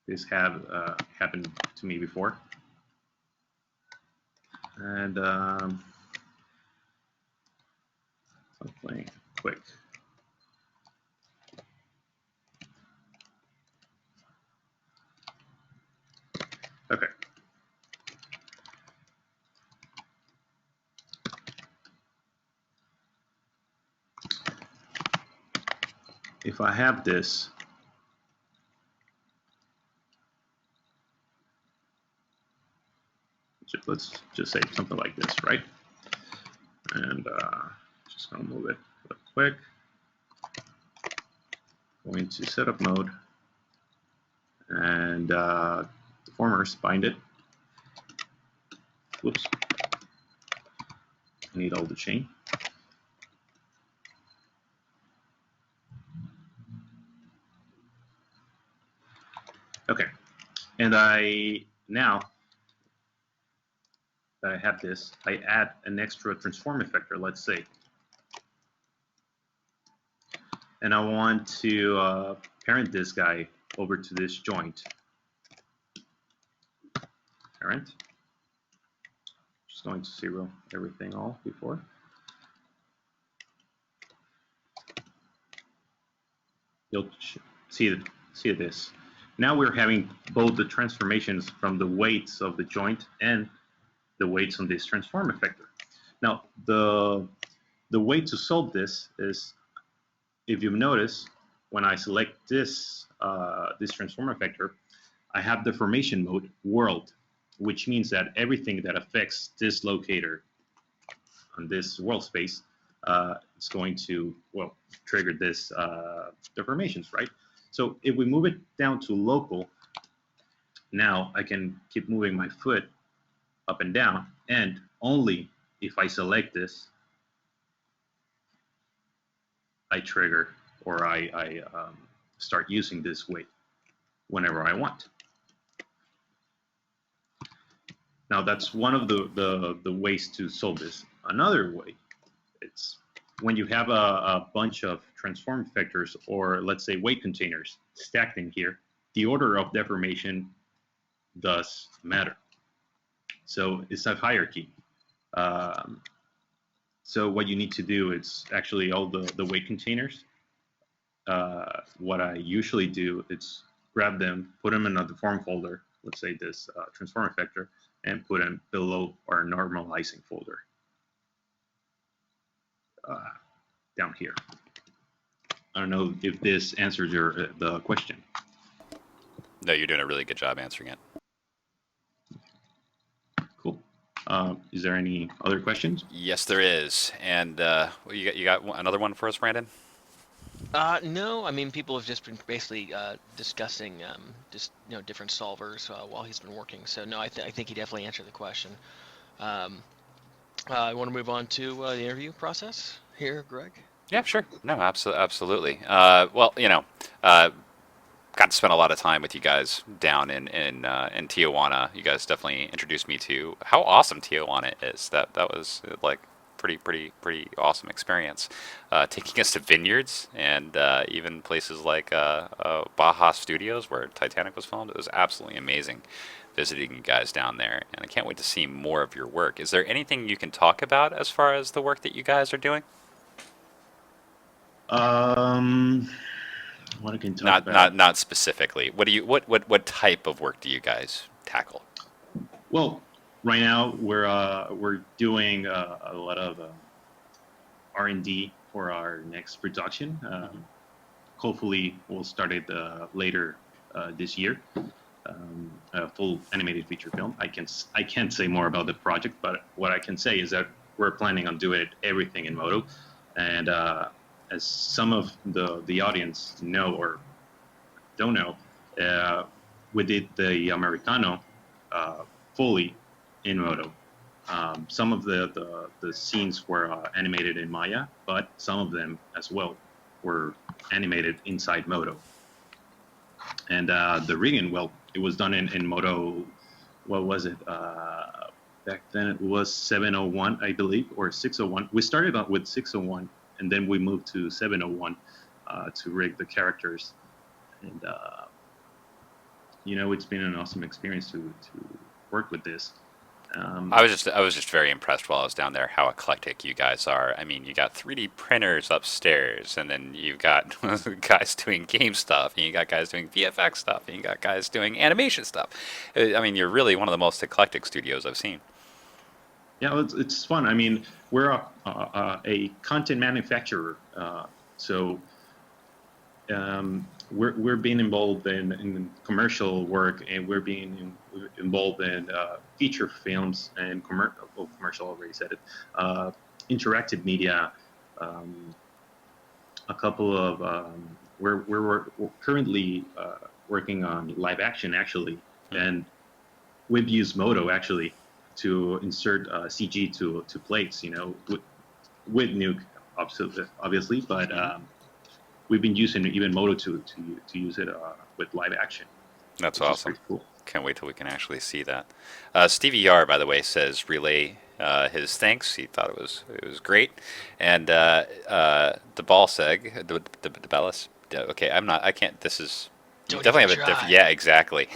[SPEAKER 3] This have happened to me before, and something quick. Okay. If I have this, let's just say something like this, right? And just gonna move it real quick. Going to setup mode, and deformers, bind it. Whoops. I need all the chain. Okay, and now that I have this, I add an extra transform effector, let's say, and I want to parent this guy over to this joint. Parent. Just going to zero everything all before. You'll see this. Now we're having both the transformations from the weights of the joint and the weights on this transform effector. Now the way to solve this is, if you notice, when I select this this transform effector, I have deformation mode world, which means that everything that affects this locator on this world space is going to, well, trigger this deformations, right? So if we move it down to local, now I can keep moving my foot up and down, and only if I select this, I trigger, or I start using this weight whenever I want. Now that's one of the ways to solve this. Another way, it's when you have a bunch of transform factors, or let's say weight containers stacked in here, the order of deformation does matter. So it's a hierarchy. So what you need to do is actually all the weight containers. What I usually do is grab them, put them in a deform folder, let's say this transform effector, and put them below our normalizing folder down here. I don't know if this answers the question.
[SPEAKER 1] No, you're doing a really good job answering it.
[SPEAKER 3] Cool. Is there any other questions?
[SPEAKER 1] Yes, there is. And you got another one for us, Brandon?
[SPEAKER 2] No, I mean, people have just been basically discussing just different solvers while he's been working. So no, I think he definitely answered the question. I want to move on to the interview process here, Greg.
[SPEAKER 1] Yeah, sure. No, absolutely. Well, got to spend a lot of time with you guys down in Tijuana. You guys definitely introduced me to how awesome Tijuana is. That was like pretty awesome experience. Taking us to vineyards and even places like Baja Studios where Titanic was filmed. It was absolutely amazing visiting you guys down there, and I can't wait to see more of your work. Is there anything you can talk about as far as the work that you guys are doing?
[SPEAKER 3] Um, what I can talk
[SPEAKER 1] Not
[SPEAKER 3] about?
[SPEAKER 1] not specifically. What type of work do you guys tackle?
[SPEAKER 3] Well, right now we're doing a lot of R&D for our next production. Hopefully, we'll start it later this year. A full animated feature film. I can't say more about the project, but what I can say is that we're planning on doing everything in Modo, and as some of the audience know or don't know, uh, we did the Americano fully in Modo. Some of the scenes were animated in Maya, but some of them as well were animated inside Modo. And the rigging, well, it was done in Modo. What was it? Back then it was 701, I believe, or 601. We started out with 601, and then we moved to 701 to rig the characters. And it's been an awesome experience to work with this.
[SPEAKER 1] I was just very impressed while I was down there how eclectic you guys are. I mean, you got 3D printers upstairs, and then you've got guys doing game stuff, and you got guys doing VFX stuff, and you got guys doing animation stuff. I mean, you're really one of the most eclectic studios I've seen.
[SPEAKER 3] Yeah, it's fun. I mean, we're a content manufacturer, so we're being involved in commercial work, and we're being involved in feature films and commercial. Already said it. Interactive media. Um, a couple of we're currently working on live action actually, and we've used Modo actually to insert CG to plates. With Nuke obviously, but we've been using even Modo to use it with live action,
[SPEAKER 1] That's
[SPEAKER 3] which is
[SPEAKER 1] awesome.
[SPEAKER 3] pretty cool.
[SPEAKER 1] Can't wait till we can actually see that. Stevie Yar, by the way, says relay his thanks. He thought it was great, and the Balseg, the Bellis. Okay, I'm not. I can't. This is. You
[SPEAKER 2] Don't
[SPEAKER 1] definitely
[SPEAKER 2] even
[SPEAKER 1] have a different.
[SPEAKER 2] try.
[SPEAKER 1] Yeah, exactly.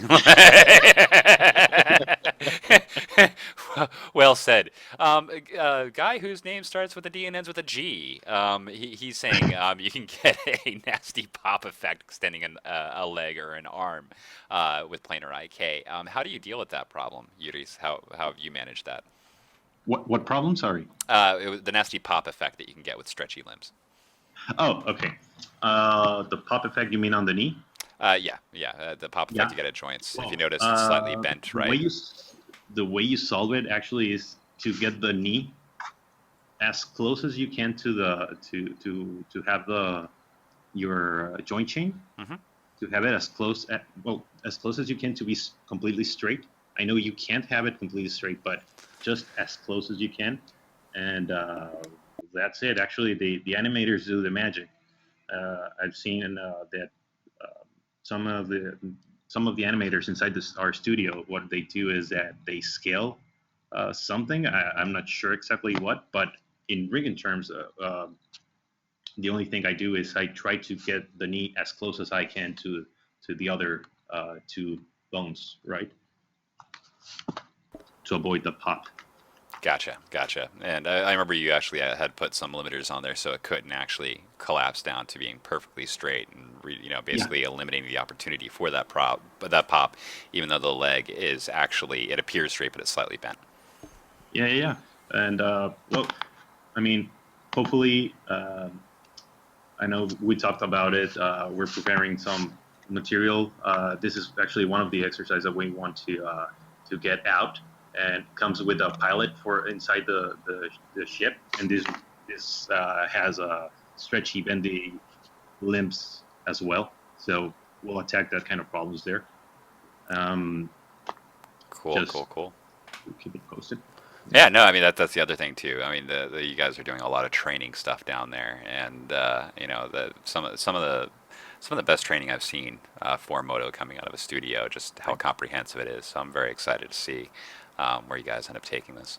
[SPEAKER 1] Well said. Guy whose name starts with a D and ends with a G. He's saying you can get a nasty pop effect extending a leg or an arm with planar IK. How do you deal with that problem, Yuris? How have you managed that?
[SPEAKER 3] What problem? Sorry.
[SPEAKER 1] It was the nasty pop effect that you can get with stretchy limbs.
[SPEAKER 3] Oh, okay. The pop effect you mean on the knee?
[SPEAKER 1] Yeah. The pop effect
[SPEAKER 3] Yeah.
[SPEAKER 1] you get at joints. If you
[SPEAKER 3] Well,
[SPEAKER 1] notice, it's slightly bent,
[SPEAKER 3] the way
[SPEAKER 1] right?
[SPEAKER 3] the way you solve it actually is to get the knee as close as you can to the to have the your joint chain,
[SPEAKER 1] Hmm.
[SPEAKER 3] to have it as close as you can to be completely straight. I know you can't have it completely straight, but just as close as you can, and that's it. Actually, the animators do the magic. I've seen that uh, some of the some of the animators inside our studio, what they do is that they scale something. I'm not sure exactly what, but in rigging terms, the only thing I do is I try to get the knee as close as I can to the other two bones, right, to avoid the pop.
[SPEAKER 1] Gotcha. And I remember you actually had put some limiters on there so it couldn't actually collapse down to being perfectly straight, and
[SPEAKER 3] Yeah,
[SPEAKER 1] basically eliminating the opportunity for that pop, even though the leg is actually it appears straight but it's slightly bent.
[SPEAKER 3] yeah. And well, I mean, hopefully, I know we talked about it. We're preparing some material. This is actually one of the exercises that we want to get out, and comes with a pilot for inside the ship. And this has a stretchy, bendy limbs as well. So we'll attack that kind of problems there. Um,
[SPEAKER 1] Cool,
[SPEAKER 3] just
[SPEAKER 1] cool, cool.
[SPEAKER 3] keep it posted.
[SPEAKER 1] Yeah, no, I mean that's the other thing too. I mean, you guys are doing a lot of training stuff down there, and the some of the some of the best training I've seen for MODO coming out of a studio, just how comprehensive it is. So I'm very excited to see where you guys end up taking this.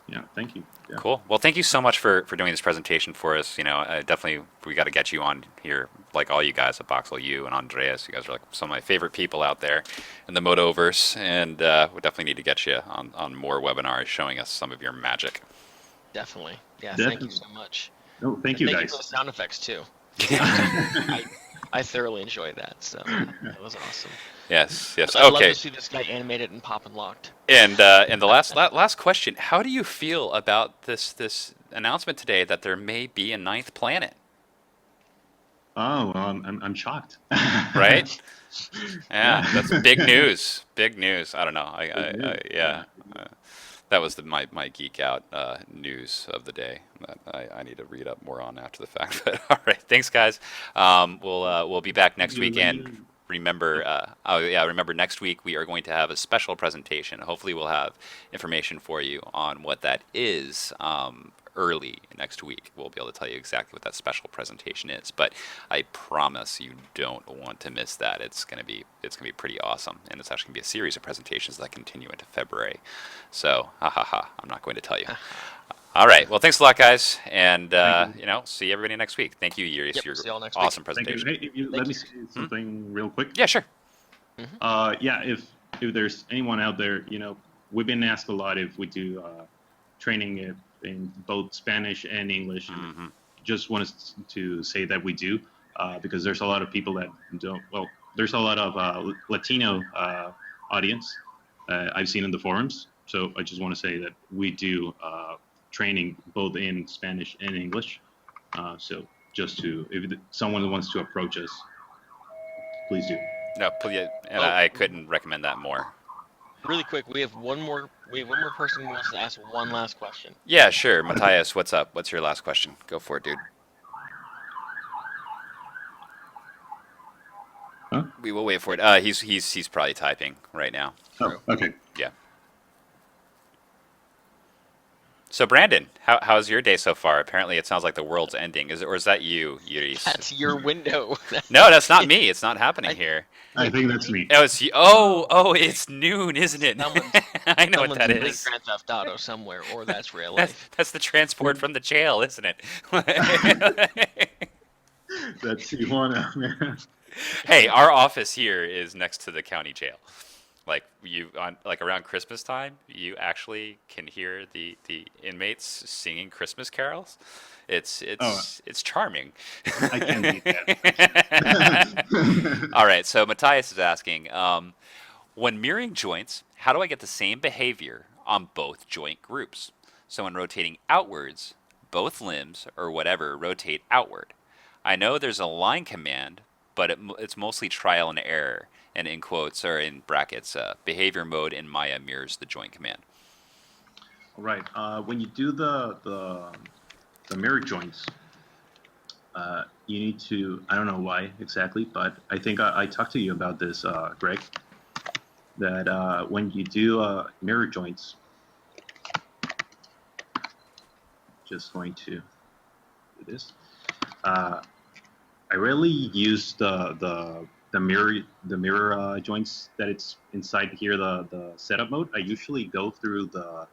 [SPEAKER 3] Yeah, thank you. Yeah.
[SPEAKER 1] Cool. Well, thank you so much for doing this presentation for us. Definitely we got to get you on here, like all you guys at Voxel, you and Andreas. You guys are like some of my favorite people out there in the MODOverse, and we definitely need to get you on more webinars showing us some of your magic.
[SPEAKER 2] Definitely. Yeah.
[SPEAKER 3] Definitely.
[SPEAKER 2] Thank you so much.
[SPEAKER 3] No, thank
[SPEAKER 2] And
[SPEAKER 3] you,
[SPEAKER 2] thank
[SPEAKER 3] guys.
[SPEAKER 2] you for the sound effects too. I thoroughly enjoyed that. So that was awesome.
[SPEAKER 1] Yes.
[SPEAKER 2] I'd love
[SPEAKER 1] Okay.
[SPEAKER 2] to see this guy animated and pop and locked.
[SPEAKER 1] And the last question: how do you feel about this announcement today that there may be a ninth planet?
[SPEAKER 3] Oh, well, I'm shocked.
[SPEAKER 1] Right? Yeah, that's big news. Big news. I don't know. Yeah. That was my geek out news of the day that I need to read up more on after the fact. But all right, thanks guys. We'll be back next week, and remember, remember next week we are going to have a special presentation. Hopefully, we'll have information for you on what that is. Early next week, we'll be able to tell you exactly what that special presentation is. But I promise you don't want to miss that. It's gonna be pretty awesome, and it's actually gonna be a series of presentations that continue into February. So, I'm not going to tell you. All right. Well, thanks a lot, guys, and see everybody next week. Thank you, Yuri, for your
[SPEAKER 2] See y'all next
[SPEAKER 1] awesome
[SPEAKER 3] Thank you.
[SPEAKER 1] presentation.
[SPEAKER 3] Hey, let me say something real quick.
[SPEAKER 1] Yeah, sure.
[SPEAKER 3] Yeah, if there's anyone out there, we've been asked a lot if we do training in both Spanish and English. And just wanted to say that we do, because there's a lot of people that don't. Well, there's a lot of Latino audience I've seen in the forums. So I just want to say that we do training both in Spanish and English. So just if someone wants to approach us, please do.
[SPEAKER 1] No, please, and I couldn't recommend that more.
[SPEAKER 2] Really quick, we have one more person who wants to ask one last question.
[SPEAKER 1] Yeah, sure. Matthias, what's up? What's your last question? Go for it, dude.
[SPEAKER 3] Huh?
[SPEAKER 1] We will wait for it. He's probably typing right now.
[SPEAKER 3] Oh, okay.
[SPEAKER 1] Yeah. So Brandon, how's your day so far? Apparently, it sounds like the world's ending. Or is that you, Yuris?
[SPEAKER 2] That's your window.
[SPEAKER 1] No, that's not me. It's not happening here.
[SPEAKER 3] I think that's me.
[SPEAKER 1] Oh, it's you. Oh, it's noon, isn't it? I know what that
[SPEAKER 2] Someone's
[SPEAKER 1] is.
[SPEAKER 2] Grand Theft Auto somewhere, or that's real life.
[SPEAKER 1] That's the transport from the jail, isn't it?
[SPEAKER 3] That's Tijuana, man.
[SPEAKER 1] Hey, our office here is next to the county jail. Like around Christmas time, you actually can hear the inmates singing Christmas carols. It's charming.
[SPEAKER 3] I can't beat that.
[SPEAKER 1] All right, so Matthias is asking, when mirroring joints, how do I get the same behavior on both joint groups? So when rotating outwards, both limbs or whatever rotate outward. I know there's a line command, but it's mostly trial and error. And in quotes or in brackets, behavior mode in Maya mirrors the joint command.
[SPEAKER 3] All right. When you do the mirror joints, you need to. I don't know why exactly, but I think I talked to you about this, Greg. That when you do mirror joints, just going to do this. I rarely use the mirror joints that it's inside here, the setup mode. I usually go through the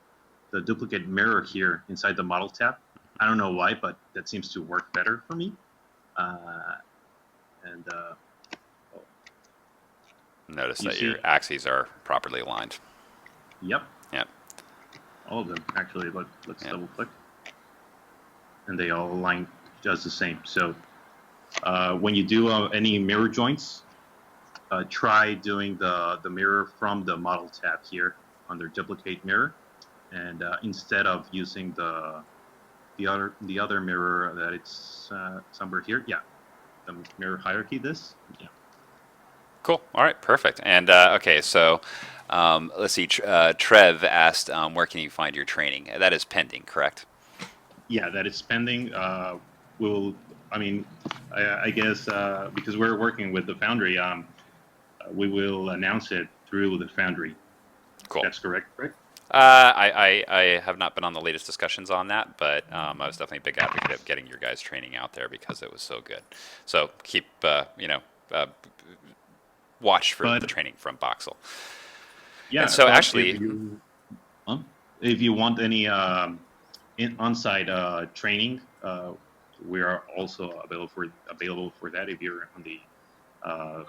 [SPEAKER 3] duplicate mirror here inside the model tab. I don't know why, but that seems to work better for me.
[SPEAKER 1] Notice that your axes are properly aligned.
[SPEAKER 3] Yep.
[SPEAKER 1] Yep.
[SPEAKER 3] All of them, actually. Let's double click. And they all align just the same. So when you do any mirror joints, try doing the mirror from the model tab here under duplicate mirror, and instead of using the other mirror that it's somewhere here, the mirror hierarchy.
[SPEAKER 1] Cool. All right. Perfect. And okay, so let's see. Trev asked, where can you find your training? That is pending, correct?
[SPEAKER 3] Yeah, that is pending. I guess because we're working with the Foundry, we will announce it through the Foundry.
[SPEAKER 1] Cool.
[SPEAKER 3] That's correct, right?
[SPEAKER 1] I have not been on the latest discussions on that, but I was definitely a big advocate of getting your guys' training out there because it was so good. So keep, watch for the
[SPEAKER 3] But
[SPEAKER 1] training from Boxel. And
[SPEAKER 3] yeah,
[SPEAKER 1] so
[SPEAKER 3] but
[SPEAKER 1] actually,
[SPEAKER 3] if you want any on-site training, we are also available for that. If you're on the uh,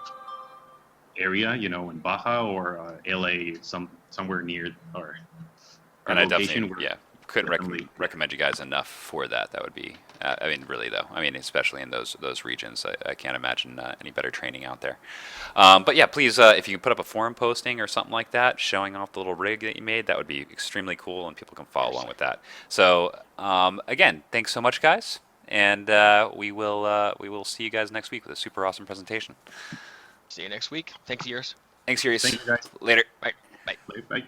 [SPEAKER 3] area, in Baja or LA, somewhere near our
[SPEAKER 1] and I
[SPEAKER 3] location,
[SPEAKER 1] definitely,
[SPEAKER 3] we're
[SPEAKER 1] yeah, couldn't
[SPEAKER 3] definitely, yeah.
[SPEAKER 1] recommend you guys enough for that. That would be, I mean, really though. I mean, especially in those regions, I can't imagine any better training out there. But yeah, please, if you can put up a forum posting or something like that, showing off the little rig that you made, that would be extremely cool, and people can follow along
[SPEAKER 2] Seriously.
[SPEAKER 1] with that. So again, thanks so much, guys, and we will see you guys next week with a super awesome presentation.
[SPEAKER 2] See you next week. Thanks, yours.
[SPEAKER 1] Thanks, Sirius.
[SPEAKER 3] Thank you, guys.
[SPEAKER 1] Later.
[SPEAKER 2] Bye. Bye.
[SPEAKER 3] Bye.